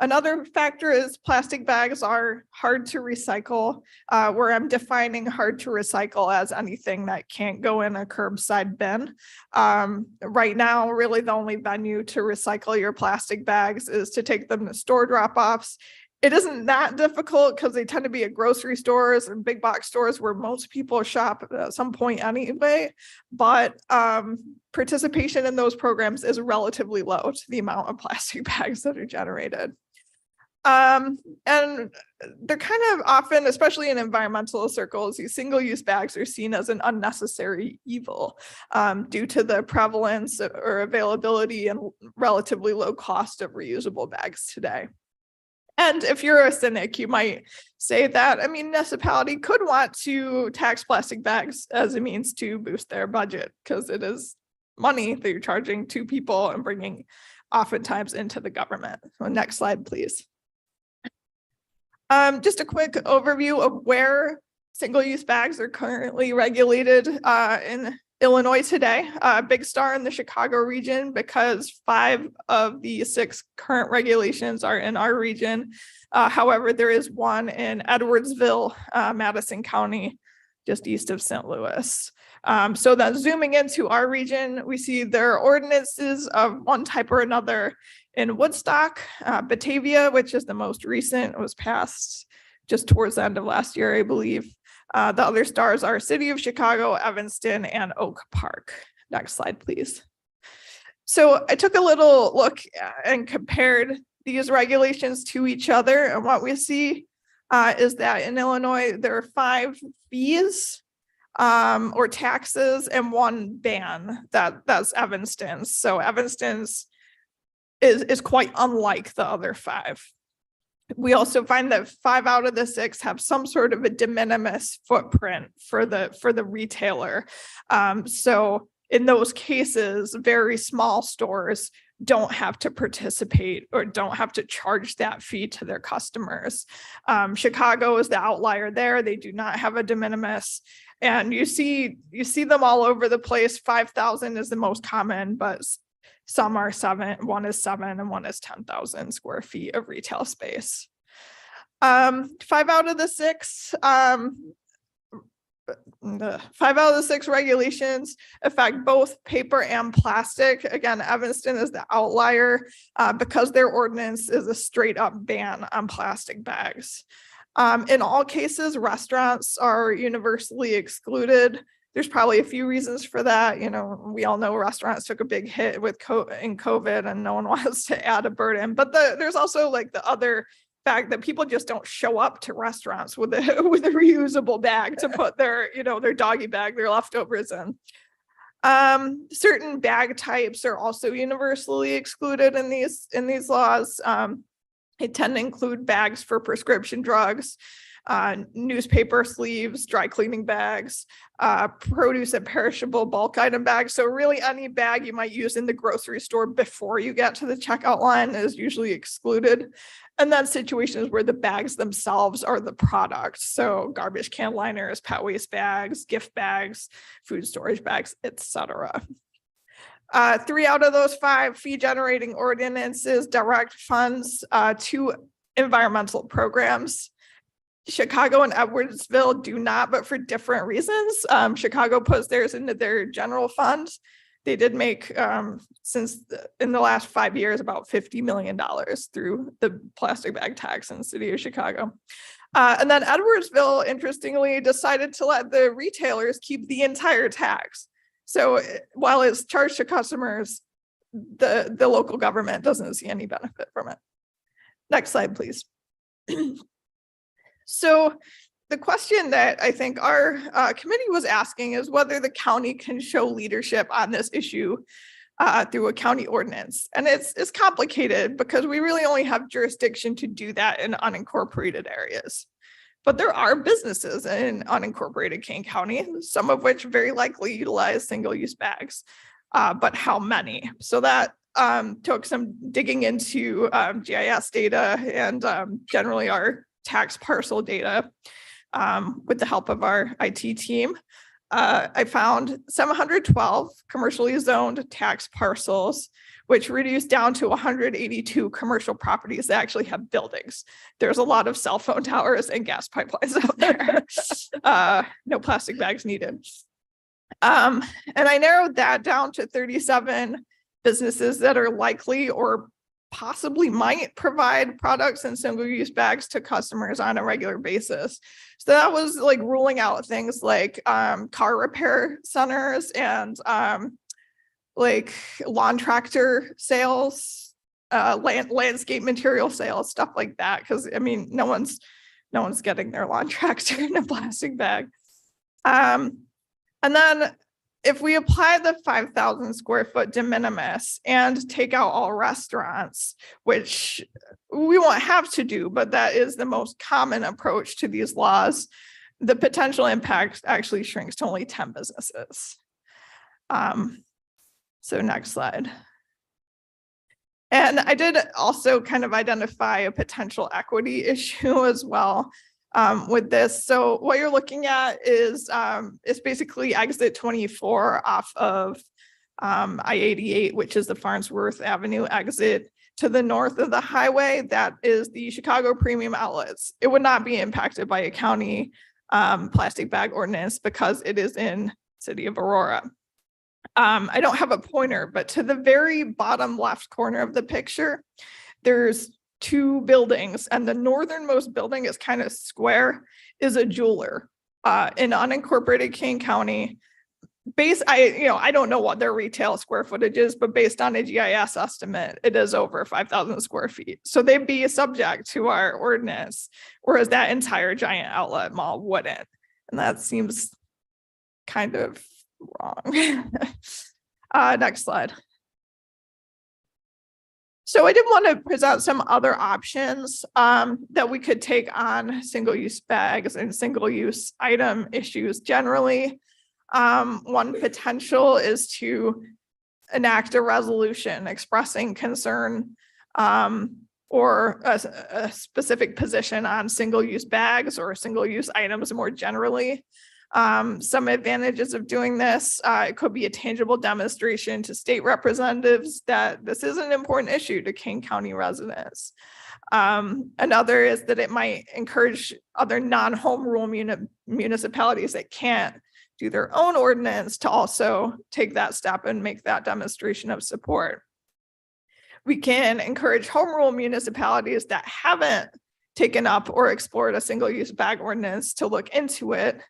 Another factor is plastic bags are hard to recycle, where I'm defining hard to recycle as anything that can't go in a curbside bin. Right now, really the only venue to recycle your plastic bags is to take them to store drop-offs. It isn't that difficult because they tend to be at grocery stores and big box stores where most people shop at some point anyway. But participation in those programs is relatively low to the amount of plastic bags that are generated. And they're kind of often, especially in environmental circles, these single-use bags are seen as an unnecessary evil due to the prevalence or availability and relatively low cost of reusable bags today. And if you're a cynic, you might say that a municipality could want to tax plastic bags as a means to boost their budget because it is money that you're charging to people and bringing oftentimes into the government. So next slide, please. Just a quick overview of where single-use bags are currently regulated in Illinois today. Big star in the Chicago region because 5 of the 6 current regulations are in our region. However, there is one in Edwardsville, Madison County, just east of St. Louis. So then zooming into our region, we see there are ordinances of one type or another in Woodstock, Batavia, which is the most recent, was passed just towards the end of last year, I believe. The other stars are City of Chicago, Evanston, and Oak Park. Next slide, please. So I took a little look and compared these regulations to each other. And what we see is that in Illinois, there are 5 fees or taxes and 1 ban. That's Evanston's. So Evanston's is quite unlike the other 5. We also find that 5 out of the 6 have some sort of a de minimis footprint for the retailer. So in those cases, very small stores don't have to participate or don't have to charge that fee to their customers. Chicago is the outlier there. They do not have a de minimis. And you see them all over the place. 5,000 is the most common, but some are 7, 1 is 7 and 1 is 10,000 square feet of retail space. 5 out of the 6 regulations affect both paper and plastic. Again, Evanston is the outlier because their ordinance is a straight up ban on plastic bags. In all cases, restaurants are universally excluded. There's probably a few reasons for that. You know, we all know restaurants took a big hit with in COVID and no one wants to add a burden. But there's also like the other fact that people just don't show up to restaurants with a reusable bag to put their doggy bag, their leftovers in. Certain bag types are also universally excluded in these laws. They tend to include bags for prescription drugs, newspaper sleeves, dry cleaning bags, produce and perishable bulk item bags. So really any bag you might use in the grocery store before you get to the checkout line is usually excluded. And then situations where the bags themselves are the product. So garbage can liners, pet waste bags, gift bags, food storage bags, etc. 3 out of those 5 fee generating ordinances direct funds to environmental programs. Chicago and Edwardsville do not, but for different reasons. Chicago puts theirs into their general fund. They did make, in the last 5 years, about $50 million through the plastic bag tax in the city of Chicago. And then Edwardsville, interestingly, decided to let the retailers keep the entire tax. So while it's charged to customers, the local government doesn't see any benefit from it. Next slide, please. So the question that I think our committee was asking is whether the county can show leadership on this issue through a county ordinance. And it's complicated because we really only have jurisdiction to do that in unincorporated areas. But there are businesses in unincorporated Kane County, some of which very likely utilize single-use bags, but how many? So that took some digging into GIS data and generally our tax parcel data with the help of our IT team. I found 712 commercially zoned tax parcels, which reduced down to 182 commercial properties that actually have buildings. There's a lot of cell phone towers and gas pipelines out there. No plastic bags needed. And I narrowed that down to 37 businesses that are likely or possibly might provide products in single-use bags to customers on a regular basis. So that was like ruling out things like car repair centers and like lawn tractor sales, landscape material sales, stuff like that. Because I mean, no one's getting their lawn tractor in a plastic bag. And then if we apply the 5,000 square foot de minimis and take out all restaurants, which we won't have to do, but that is the most common approach to these laws, the potential impact actually shrinks to only 10 businesses. So next slide. And I did also kind of identify a potential equity issue as well. With this. So what you're looking at is it's basically exit 24 off of I-88, which is the Farnsworth Avenue exit to the north of the highway. That is the Chicago Premium Outlets. It would not be impacted by a county plastic bag ordinance because it is in city of Aurora. I don't have a pointer, but to the very bottom left corner of the picture, there's 2 buildings, and the northernmost building is kind of square, is a jeweler in unincorporated Kane County. I don't know what their retail square footage is, but based on a GIS estimate, it is over 5,000 square feet. So they'd be subject to our ordinance, whereas that entire giant outlet mall wouldn't. And that seems kind of wrong. Next slide. So I did want to present some other options that we could take on single-use bags and single-use item issues generally. One potential is to enact a resolution expressing concern or a specific position on single-use bags or single-use items more generally. Some advantages of doing this, it could be a tangible demonstration to state representatives that this is an important issue to Kane County residents. Another is that it might encourage other non-home rule municipalities that can't do their own ordinance to also take that step and make that demonstration of support. We can encourage home rule municipalities that haven't taken up or explored a single-use bag ordinance to look into it.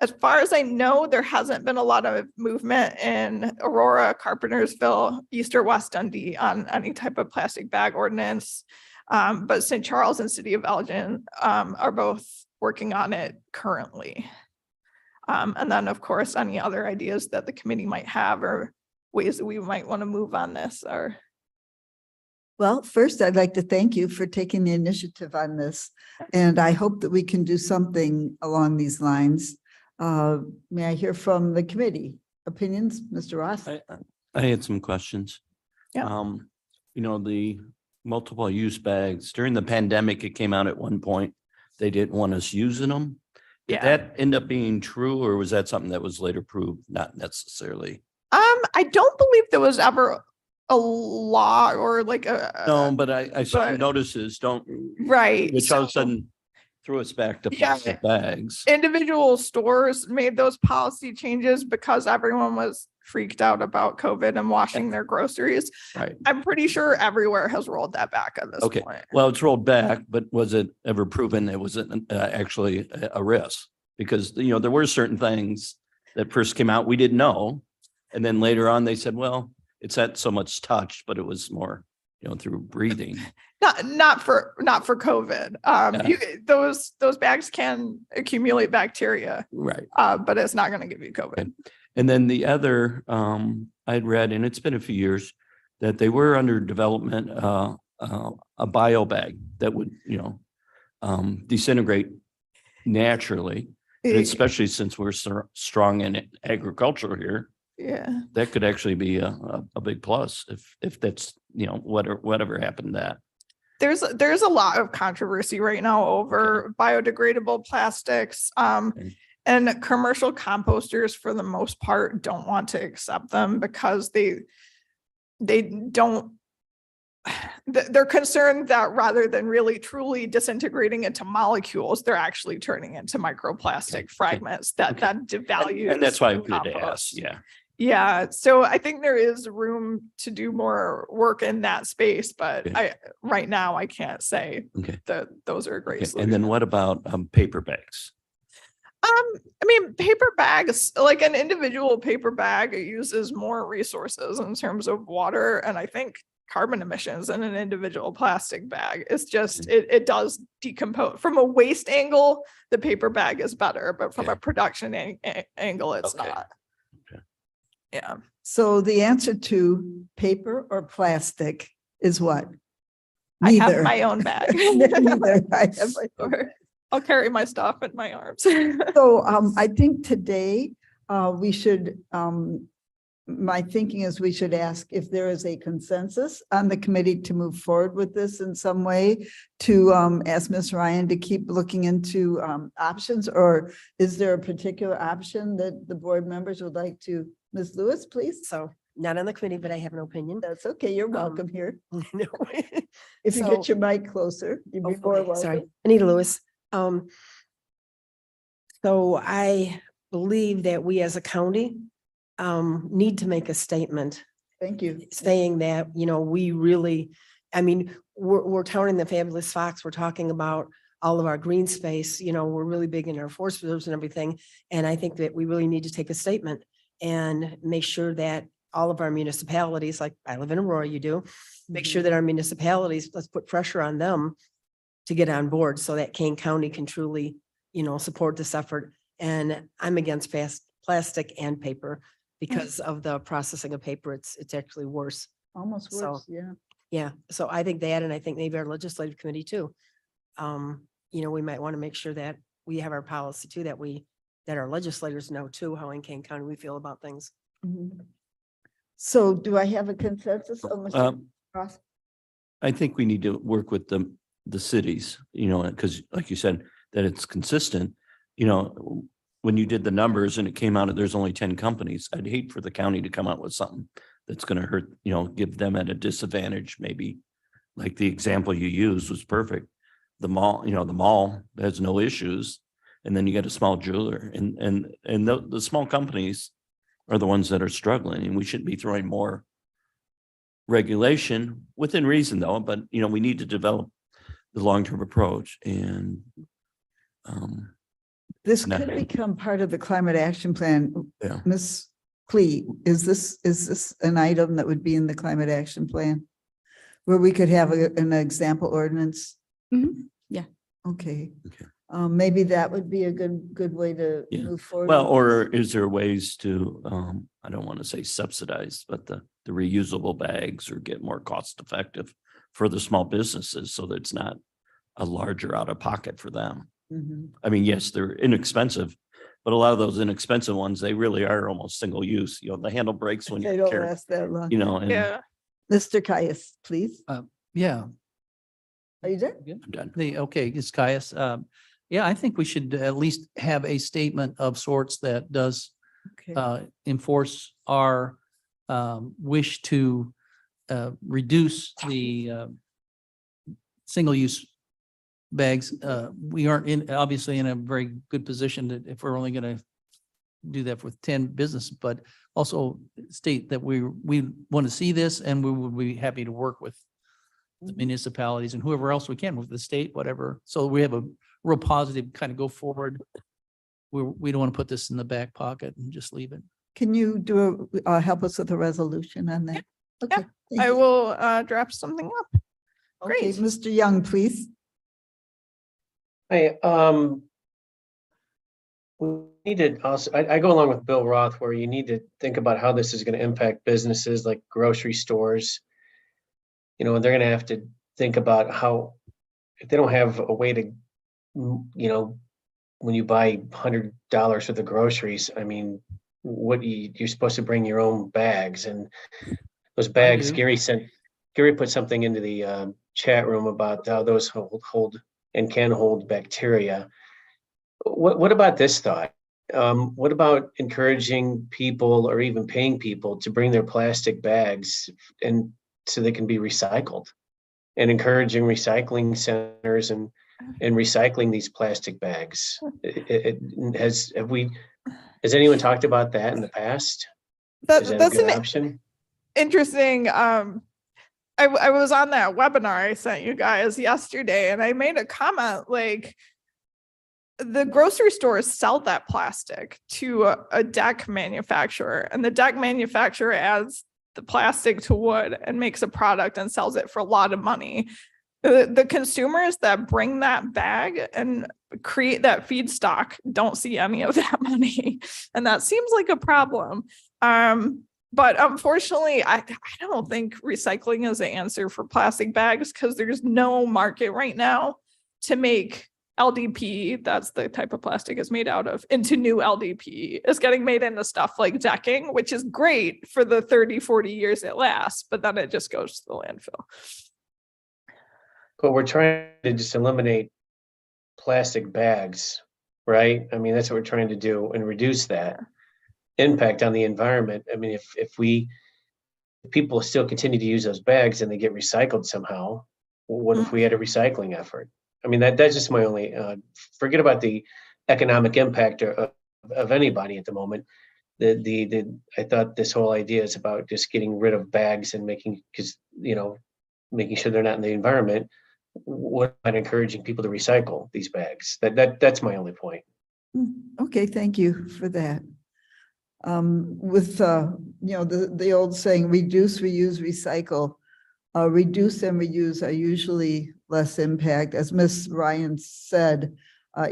As far as I know, there hasn't been a lot of movement in Aurora, Carpentersville, East or West Dundee on any type of plastic bag ordinance. But St. Charles and City of Elgin are both working on it currently. And then, of course, any other ideas that the committee might have or ways that we might want to move on this are. Well, first, I'd like to thank you for taking the initiative on this. And I hope that we can do something along these lines. May I hear from the committee? Opinions, Mr. Ross? I had some questions. Yeah. The multiple use bags during the pandemic, it came out at one point, they didn't want us using them. Did that end up being true, or was that something that was later proved not necessarily? I don't believe there was ever a law or like a. No, but I saw notices Right. which all of a sudden threw us back to plastic bags. Individual stores made those policy changes because everyone was freaked out about COVID and washing their groceries. Right. I'm pretty sure everywhere has rolled that back at this point. Well, it's rolled back, but was it ever proven it wasn't actually a risk? Because, there were certain things that first came out we didn't know. And then later on, they said, well, it's not so much touch, but it was more, through breathing. Not for COVID. Those bags can accumulate bacteria. Right. But it's not going to give you COVID. Okay. And then the other, I'd read, and it's been a few years, that they were under development, a bio bag that would, disintegrate naturally, and especially since we're strong in agriculture here. Yeah. That could actually be a big plus if that's, whatever happened to that. There's a lot of controversy right now over biodegradable plastics. And commercial composters, for the most part, don't want to accept them because they're concerned that rather than really truly disintegrating into molecules, they're actually turning into microplastic fragments that devalue. And that's why I wanted to ask. Yeah. Yeah. So I think there is room to do more work in that space, but right now I can't say that those are a great solution. And then what about paper bags? Paper bags, like an individual paper bag, uses more resources in terms of water and I think carbon emissions than an individual plastic bag. It's just, it does decompose. From a waste angle, the paper bag is better, but from a production angle, it's not. Yeah. So the answer to paper or plastic is what? I have my own bag. Neither. I have my own bag. I'll carry my stuff in my arms. So I think today we should, my thinking is we should ask if there is a consensus on the committee to move forward with this in some way, to ask Ms. Ryan to keep looking into options, or is there a particular option that the board members would like to? Ms. Lewis, please. So not on the committee, but I have an opinion. That's okay. You're welcome here. No. If you get your mic closer, you'd be more welcome. Sorry, Anita Lewis. So I believe that we as a county need to make a statement. Thank you. Saying that, we really, we're touting the fabulous Fox. We're talking about all of our green space, we're really big in our forest reserves and everything. And I think that we really need to take a statement and make sure that all of our municipalities, like I live in Aurora, you do, make sure that our municipalities, let's put pressure on them to get on board so that Kane County can truly, support this effort. And I'm against plastic and paper because of the processing of paper. It's actually worse. Almost So- worse, yeah. Yeah, so I think that, and I think maybe our legislative committee too. We might want to make sure that we have our policy too, that our legislators know too, how in Kane County we feel about things. Mhm. So do I have a consensus? Oh, Mr. Ross? I think we need to work with the cities, because like you said, that it's consistent. When you did the numbers and it came out that there's only 10 companies, I'd hate for the county to come out with something that's going to hurt, give them at a disadvantage, maybe. Like the example you used was perfect. The mall has no issues. And then you got a small jeweler and the small companies are the ones that are struggling, and we shouldn't be throwing more regulation within reason though, but we need to develop the long-term approach and This Not could bad. become part of the climate action plan. Yeah. Ms. Clee, is this an item that would be in the climate action plan? Where we could have an example ordinance? Mhm. Yeah. Okay. Okay. Maybe that would be a good way to Yeah. move forward. well, with or this. is there ways to, I don't want to say subsidize, but the reusable bags or get more cost effective for the small businesses so that it's not a larger out of pocket for them. Mhm. I mean, yes, they're inexpensive, but a lot of those inexpensive ones, they really are almost single use, the handle breaks when They you're don't carrying, last that long. and Yeah. Mr. Caius, please. Yeah, Are you there? I'm done. okay, it's Caius. Yeah, I think we should at least have a statement of sorts that does Okay. enforce our wish to reduce the single-use bags. We aren't obviously in a very good position that if we're only going to do that with 10 businesses, but also state that we want to see this and we would be happy to work with the municipalities and whoever else we can with the state, whatever. So we have a real positive kind of go forward. We don't want to put this in the back pocket and just leave it. Can you help us with a resolution on that? Okay. thank I you. will draft something up. Okay, great. Mr. Young, please. Hey, we need to also, I go along with Bill Roth where you need to think about how this is going to impact businesses like grocery stores. They're going to have to think about how, if they don't have a way to, when you buy $100 worth of groceries, I mean, you're supposed to bring your own bags, and those bags, do. Gary put something into the chat room about how those hold and can hold bacteria. What about this thought? What about encouraging people or even paying people to bring their plastic bags and so they can be recycled, and encouraging recycling centers and recycling these plastic bags? Has anyone talked about that in the past? Is that a That's good an option? interesting. I was on that webinar I sent you guys yesterday, and I made a comment like, the grocery stores sell that plastic to a deck manufacturer, and the deck manufacturer adds the plastic to wood and makes a product and sells it for a lot of money. The consumers that bring that bag and create that feedstock don't see any of that money. And that seems like a problem. But unfortunately, I don't think recycling is the answer for plastic bags, because there's no market right now to make LDPE, that's the type of plastic it's made out of, into new LDPE. It's getting made into stuff like decking, which is great for the 30, 40 years it lasts, but then it just goes to the landfill. But we're trying to just eliminate plastic bags, right? I mean, that's what we're trying to do, and reduce that impact on the environment. I mean, if people still continue to use those bags and they get recycled somehow, what if we had a recycling effort? I mean, that's just my only, forget about the economic impact of anybody at the moment. I thought this whole idea is about just getting rid of bags and making sure they're not in the environment. What about encouraging people to recycle these bags? That's my only point. Okay, thank you for that. with, the old saying, reduce, reuse, recycle. Reduce and reuse are usually less impact. As Ms. Ryan said,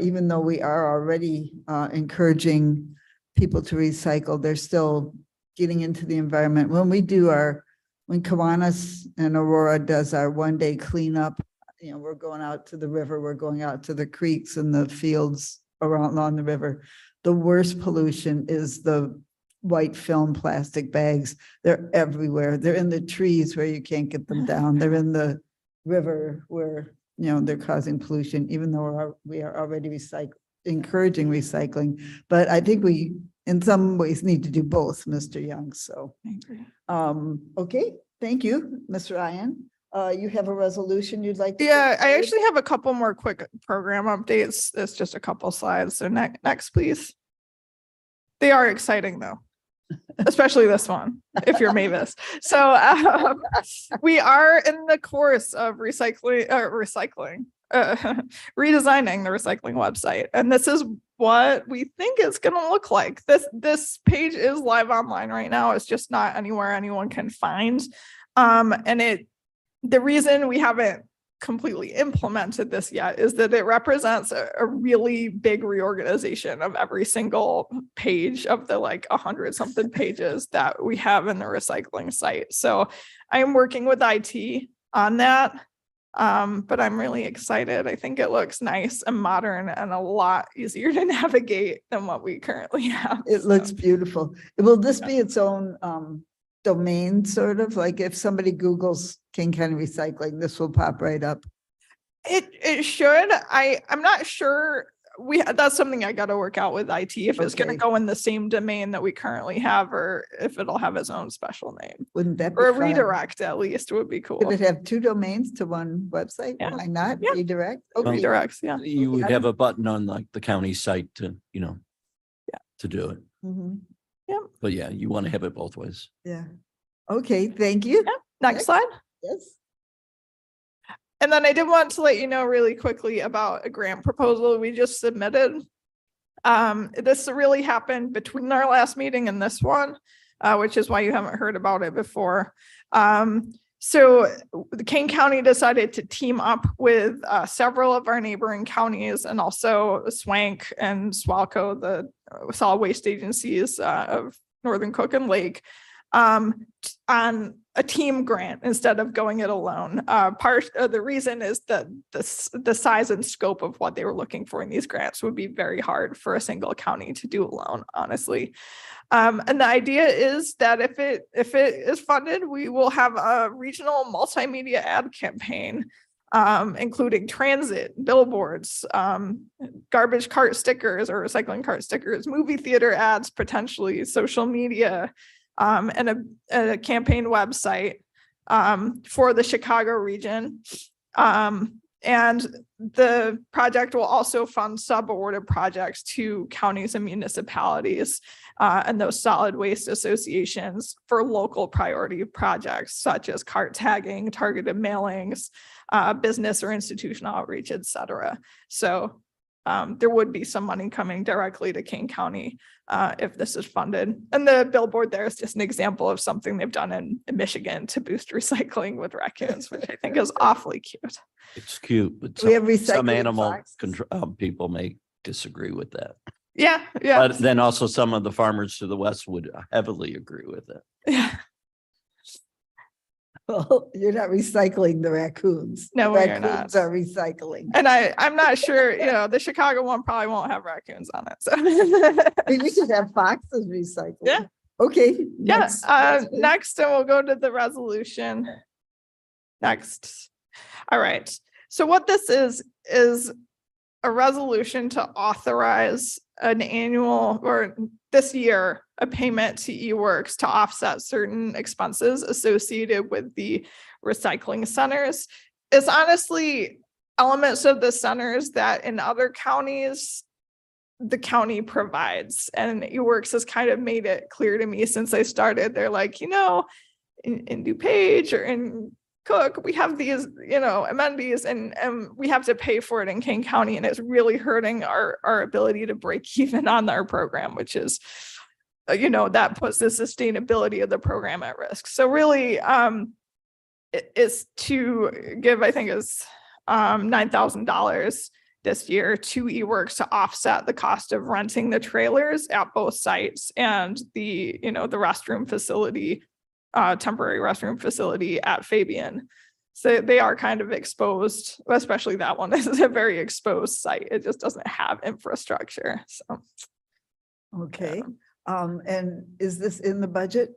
even though we are already encouraging people to recycle, they're still getting into the environment. When Kiwanis and Aurora does our one-day cleanup, we're going out to the river, we're going out to the creeks and the fields along the river. The worst pollution is the white film plastic bags. They're everywhere. They're in the trees where you can't get them down. They're in the river where, they're causing pollution, even though we are already encouraging recycling. But I think we, in some ways, need to do both, Mr. Young. So, okay, thank you, Ms. Ryan. You have a resolution you'd like to? Yeah, I actually have a couple more quick program updates. It's just a couple slides. So next, please. They are exciting though, especially this one, if you're Mavis. So we are in the course of redesigning the recycling website. And this is what we think it's going to look like. This page is live online right now. It's just not anywhere anyone can find. The reason we haven't completely implemented this yet is that it represents a really big reorganization of every single page of the 100 something pages that we have in the recycling site. So I am working with IT on that, but I'm really excited. I think it looks nice and modern and a lot easier to navigate than what we currently have. It looks beautiful. Will this be its own domain, sort of like if somebody Googles King County Recycling, this will pop right up? It should. I'm not sure. That's something I got to work out with IT if it's going to go in the same domain that we currently have, or if it'll have its own special name. Wouldn't that be or a fun? redirect at least would be cool. Could it have two domains to one website? Yeah. Why not? Yeah. Redirect? Well, Okay. Redirects, yeah. You would have a button on the county site to, to do it. Mhm. But yeah, you want to have it both ways. Yeah. Okay, thank you. Next slide. Yes. And then I did want to let you know really quickly about a grant proposal we just submitted. This really happened between our last meeting and this one, which is why you haven't heard about it before. So the Kane County decided to team up with several of our neighboring counties and also Swank and Swalco, the solid waste agencies of Northern Cook and Lake, on a team grant instead of going it alone. Part of the reason is that the size and scope of what they were looking for in these grants would be very hard for a single county to do alone, honestly. And the idea is that if it is funded, we will have a regional multimedia ad campaign, including transit, billboards, garbage cart stickers or recycling cart stickers, movie theater ads, potentially social media, and a campaign website for the Chicago region. And the project will also fund sub-awarded projects to counties and municipalities and those solid waste associations for local priority projects such as cart tagging, targeted mailings, business or institutional outreach, et cetera. So there would be some money coming directly to King County if this is funded. And the billboard there is just an example of something they've done in Michigan to boost recycling with raccoons, which I think is awfully cute. It's cute, but We have some recycling animal boxes. control people may disagree with that. Yeah, yeah. But then also some of the farmers to the west would heavily agree with it. Yeah. Well, you're not recycling the raccoons. No, The we are not. raccoons are recycling. And I'm not sure, the Chicago one probably won't have raccoons on it. So We should have foxes recycling. Yeah. Okay. yeah, next. next, and we'll go to the resolution. Next. All right. So what this is a resolution to authorize an annual, or this year, a payment to eWorks to offset certain expenses associated with the recycling centers. It's honestly elements of the centers that in other counties, the county provides. And eWorks has kind of made it clear to me since I started. They're like, in DuPage or in Cook, we have these, amenities and we have to pay for it in King County. And it's really hurting our ability to break even on our program, which is that puts the sustainability of the program at risk. So really, is to give, I think is $9,000 this year to eWorks to offset the cost of renting the trailers at both sites and the restroom facility, temporary restroom facility at Fabian. So they are kind of exposed, especially that one is a very exposed site. It just doesn't have infrastructure. So, Okay. And is this in the budget?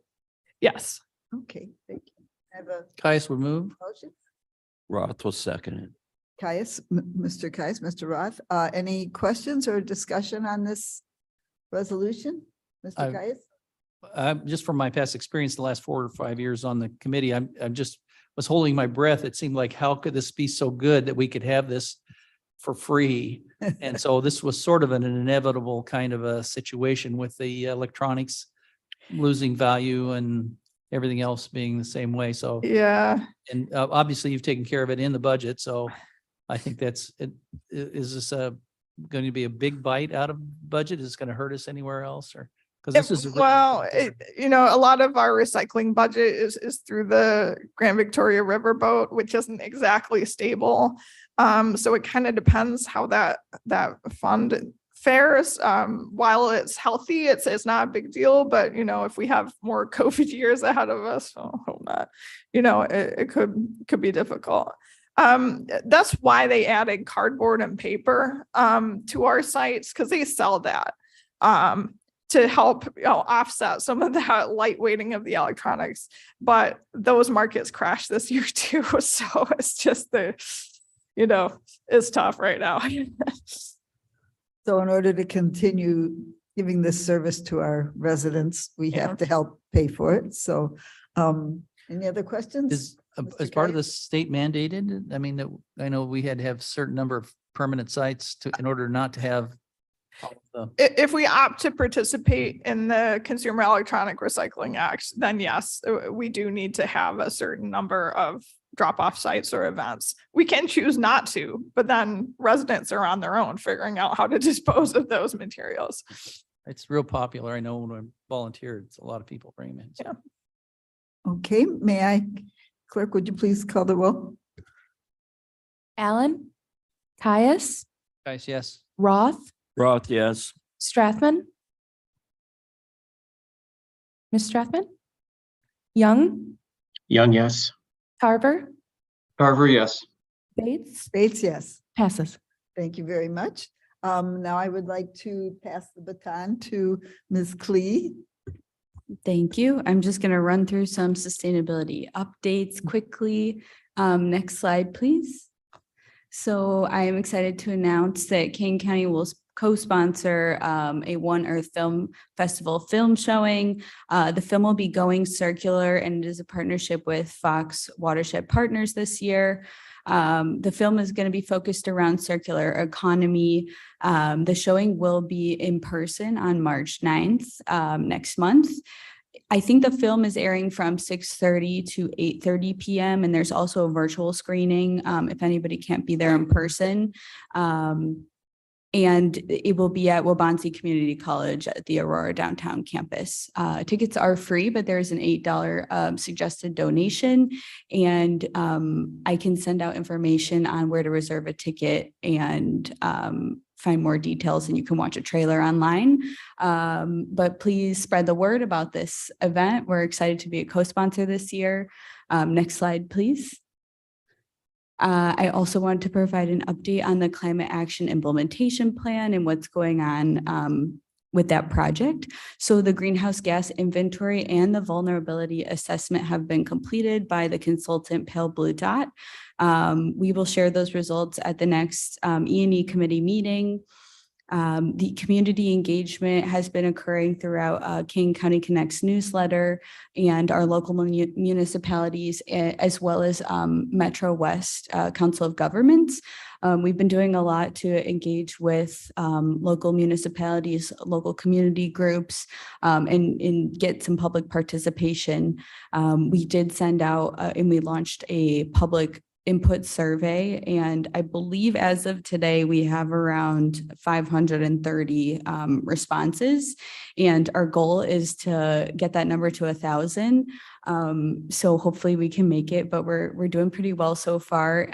yes. Okay, thank you. I have a Caius would move. motion. Roth will second it. Mr. Caius, Mr. Roth, any questions or discussion on this resolution? Mr. Caius? Just from my past experience, the last 4 or 5 years on the committee, I'm just was holding my breath. It seemed like, how could this be so good that we could have this for free? And so this was sort of an inevitable kind of a situation with the electronics losing value and everything else being the same way. So, Yeah. and obviously you've taken care of it in the budget. So I think that's it. Is this going to be a big bite out of budget? Is it going to hurt us anywhere else, or? Because this is a lot of our recycling budget is through the Grand Victoria Riverboat, which isn't exactly stable. So it kind of depends how that fund fares. While it's healthy, it's not a big deal. But if we have more COVID years ahead of us, I hope not. It could be difficult. That's why they added cardboard and paper to our sites, because they sell that. To help offset some of that lightweighting of the electronics, but those markets crashed this year too. So it's just it's tough right now. So in order to continue giving this service to our residents, we have to help pay for it. So any other questions? Is part of the state mandated? I mean, I know we had to have a certain number of permanent sites in order not to have. If we opt to participate in the Consumer Electronic Recycling Act, then yes, we do need to have a certain number of drop-off sites or events. We can choose not to, but then residents are on their own figuring out how to dispose of those materials. It's real popular. I know when I volunteered, it's a lot of people bring them in. So. Yeah. Okay, may I, clerk, would you please call the roll? Allen, Caius, Guys, yes. Roth, Roth, yes. Strathman. Ms. Strathman? Young, Young, yes. Carver, Carver, yes. Bates, Bates, yes. passes. Thank you very much. Now I would like to pass the baton to Ms. Klee. Thank you. I'm just going to run through some sustainability updates quickly. Next slide, please. So I am excited to announce that Kane County will co-sponsor a One Earth Film Festival film showing. The film will be going circular, and it is a partnership with Fox Watershed Partners this year. The film is going to be focused around circular economy. The showing will be in person on March 9th, next month. I think the film is airing from 6:30 to 8:30 p.m. and there's also a virtual screening if anybody can't be there in person. And it will be at Waubonsee Community College at the Aurora downtown campus. Tickets are free, but there's an $8 suggested donation. And I can send out information on where to reserve a ticket and find more details, and you can watch a trailer online. But please spread the word about this event. We're excited to be a co-sponsor this year. Next slide, please. I also wanted to provide an update on the climate action implementation plan and what's going on with that project. So the greenhouse gas inventory and the vulnerability assessment have been completed by the consultant Pale Blue Dot. We will share those results at the next E&E committee meeting. The community engagement has been occurring throughout Kane County Connects newsletter and our local municipalities, as well as Metro West Council of Governments. We've been doing a lot to engage with local municipalities, local community groups, and get some public participation. We did send out and we launched a public input survey. And I believe as of today, we have around 530 responses. And our goal is to get that number to 1,000. So hopefully we can make it, but we're doing pretty well so far.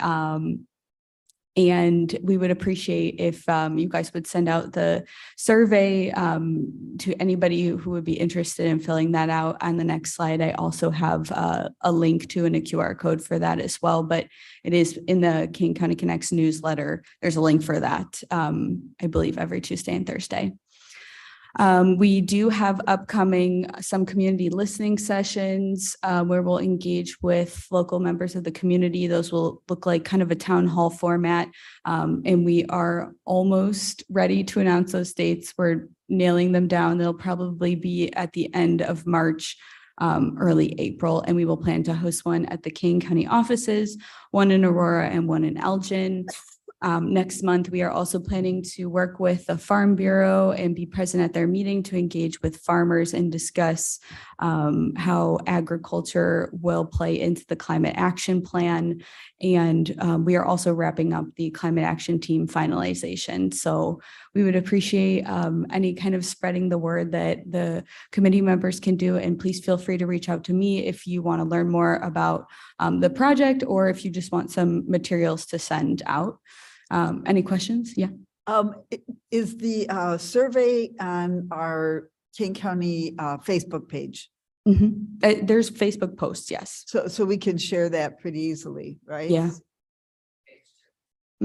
And we would appreciate if you guys would send out the survey to anybody who would be interested in filling that out. On the next slide, I also have a link to and a QR code for that as well, but it is in the Kane County Connects newsletter. There's a link for that, I believe, every Tuesday and Thursday. We do have upcoming some community listening sessions where we'll engage with local members of the community. Those will look like kind of a town hall format. And we are almost ready to announce those dates. We're nailing them down. They'll probably be at the end of March, early April, and we will plan to host one at the Kane County offices, one in Aurora and one in Elgin. Next month, we are also planning to work with the Farm Bureau and be present at their meeting to engage with farmers and discuss how agriculture will play into the climate action plan. And we are also wrapping up the climate action team finalization. So we would appreciate any kind of spreading the word that the committee members can do. And please feel free to reach out to me if you want to learn more about the project or if you just want some materials to send out. Any questions? Yeah. Is the survey on our King County Facebook page? There's Facebook posts, yes. So we can share that pretty easily, right? Yeah.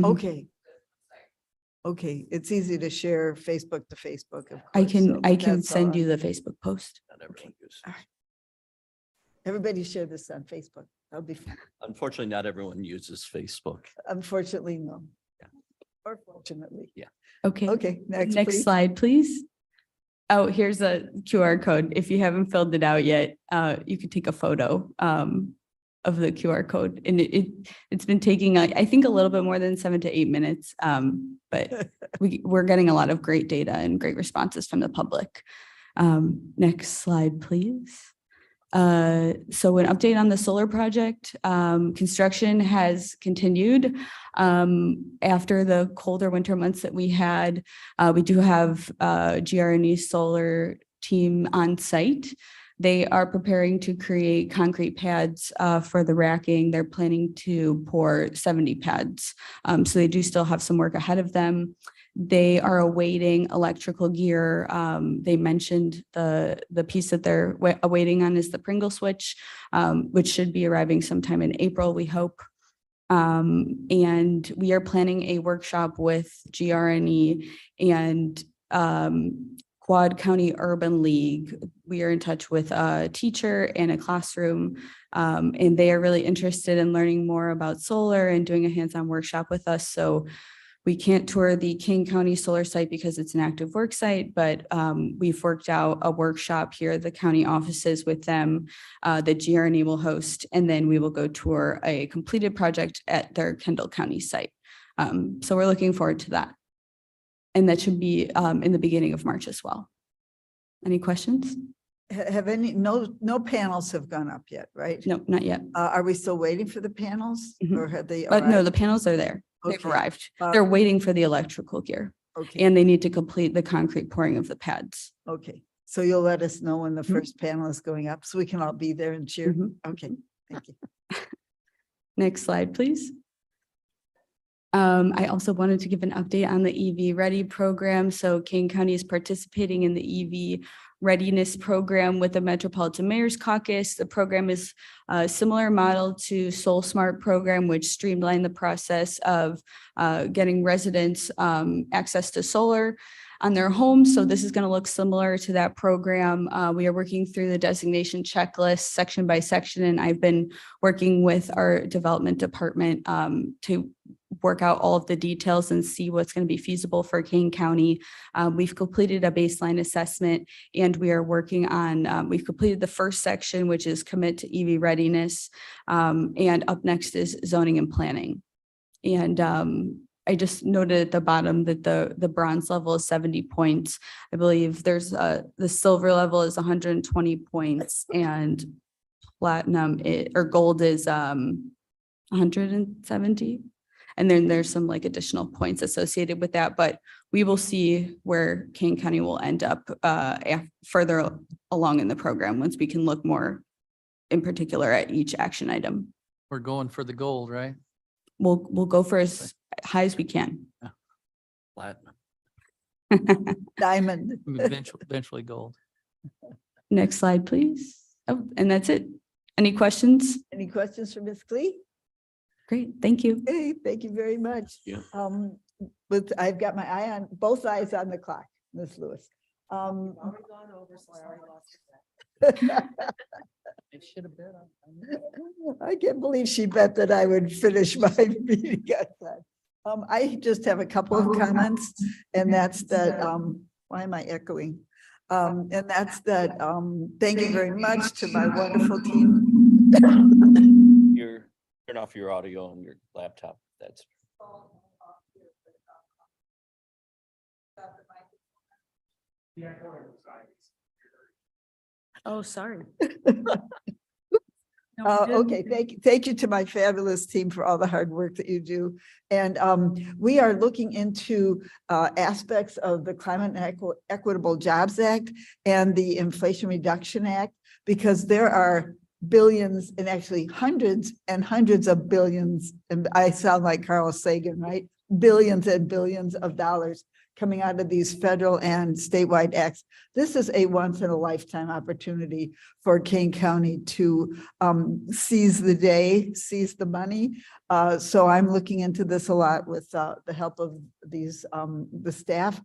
Okay. Okay, it's easy to share Facebook to Facebook. Of I course, can so I can that's all send right. you the Facebook post. Not everyone uses All right. Everybody share this on Facebook. That'll be fun. Unfortunately, not everyone uses Facebook. Unfortunately, no. Or fortunately. Yeah. Okay. Okay, next, Next please. slide, please. Oh, here's a QR code. If you haven't filled it out yet, you can take a photo of the QR code. And it's been taking, I think, a little bit more than 7 to 8 minutes. But we're getting a lot of great data and great responses from the public. Next slide, please. So an update on the solar project. Construction has continued after the colder winter months that we had. We do have GRNE solar team on site. They are preparing to create concrete pads for the racking. They're planning to pour 70 pads. So they do still have some work ahead of them. They are awaiting electrical gear. They mentioned the piece that they're awaiting on is the Pringle switch, which should be arriving sometime in April, we hope. And we are planning a workshop with GRNE and Quad County Urban League. We are in touch with a teacher and a classroom, and they are really interested in learning more about solar and doing a hands-on workshop with us. So we can't tour the King County solar site because it's an active work site, but we've worked out a workshop here at the county offices with them that GRNE will host, and then we will go tour a completed project at their Kendall County site. So we're looking forward to that. And that should be in the beginning of March as well. Any questions? Have any, no panels have gone up yet, right? No, not yet. Are we still waiting for the panels Mhm. or have they? But no, arrived? the panels are there. They've Okay. arrived. Uh, They're waiting for the electrical gear Okay, and they need to complete the concrete pouring of the pads. okay. So you'll let us know when the Mhm. first panel is going up so we can all be there and cheer? Mhm. Okay, thank you. Next slide, please. I also wanted to give an update on the EV Ready program. So Kane County is participating in the EV Readiness Program with the Metropolitan Mayor's Caucus. The program is a similar model to Soul Smart program, which streamlined the process of getting residents access to solar on their homes. So this is going to look similar to that program. We are working through the designation checklist section by section, and I've been working with our development department to work out all of the details and see what's going to be feasible for Kane County. We've completed a baseline assessment and we are working on, we've completed the first section, which is commit to EV readiness. And up next is zoning and planning. And I just noted at the bottom that the bronze level is 70 points. I believe there's the silver level is 120 points and platinum or gold is 170. And then there's some like additional points associated with that, but we will see where Kane County will end up further along in the program once we can look more in particular at each action item. We're going for the gold, right? We'll go for as high as we can. Platinum. Diamond. Eventually gold. Next slide, please. Oh, and that's it. Any questions? Any questions for Ms. Klee? Great, thank you. Hey, thank you very much. Yeah. I've got my eye on, both eyes on the clock, Ms. Lewis. I can't believe she bet that I would finish my meeting at that. I just have a couple of comments, and that's that, why am I echoing? And that's that, thank you very much to my wonderful team. Turn off your audio on your laptop. That's. Oh, sorry. Okay, thank you to my fabulous team for all the hard work that you do. And we are looking into aspects of the Climate and Equitable Jobs Act and the Inflation Reduction Act, because there are billions and actually hundreds and hundreds of billions, and I sound like Carl Sagan, right? Billions and billions of dollars coming out of these federal and statewide acts. This is a once in a lifetime opportunity for Kane County to seize the day, seize the money. So I'm looking into this a lot with the help of these, the staff.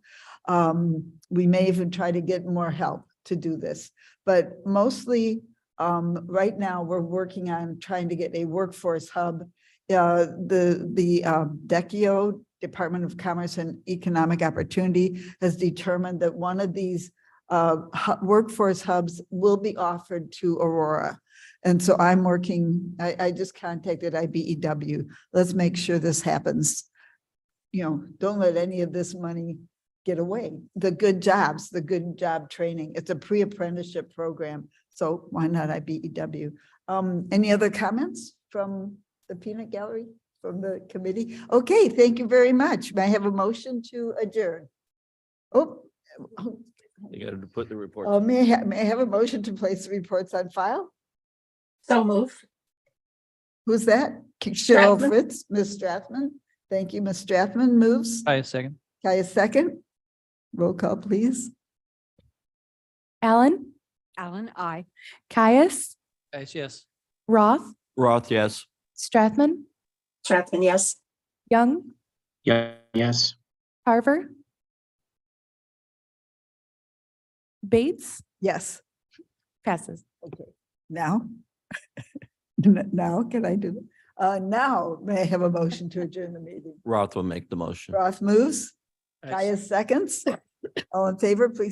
We may even try to get more help to do this, but mostly right now we're working on trying to get a workforce hub. The DECIO, Department of Commerce and Economic Opportunity, has determined that one of these workforce hubs will be offered to Aurora. And so I'm working, I just contacted IBEW. Let's make sure this happens. You know, don't let any of this money get away. The good jobs, the good job training. It's a pre-apprenticeship program. So why not IBEW? Any other comments from the peanut gallery, from the committee? Okay, thank you very much. May I have a motion to adjourn? Oh, You got to put the report. may I have a motion to place the reports on file? So move. Who's that? Cheryl Strathman. Fritz, Ms. Strathman. Thank you, Ms. Strathman moves. Hi, a second. Kaya second. Roll call, please. Allen, Aye. Caius, Guys, yes. Roth, Roth, yes. Strathman, Strathman, yes. Young, Yeah, yes. Carver, Bates, Yes. passes. Okay. Now, now can I do that? Now may I have a motion to adjourn the meeting? Roth will make the motion. Roth moves. Kaya seconds. All in favor, please.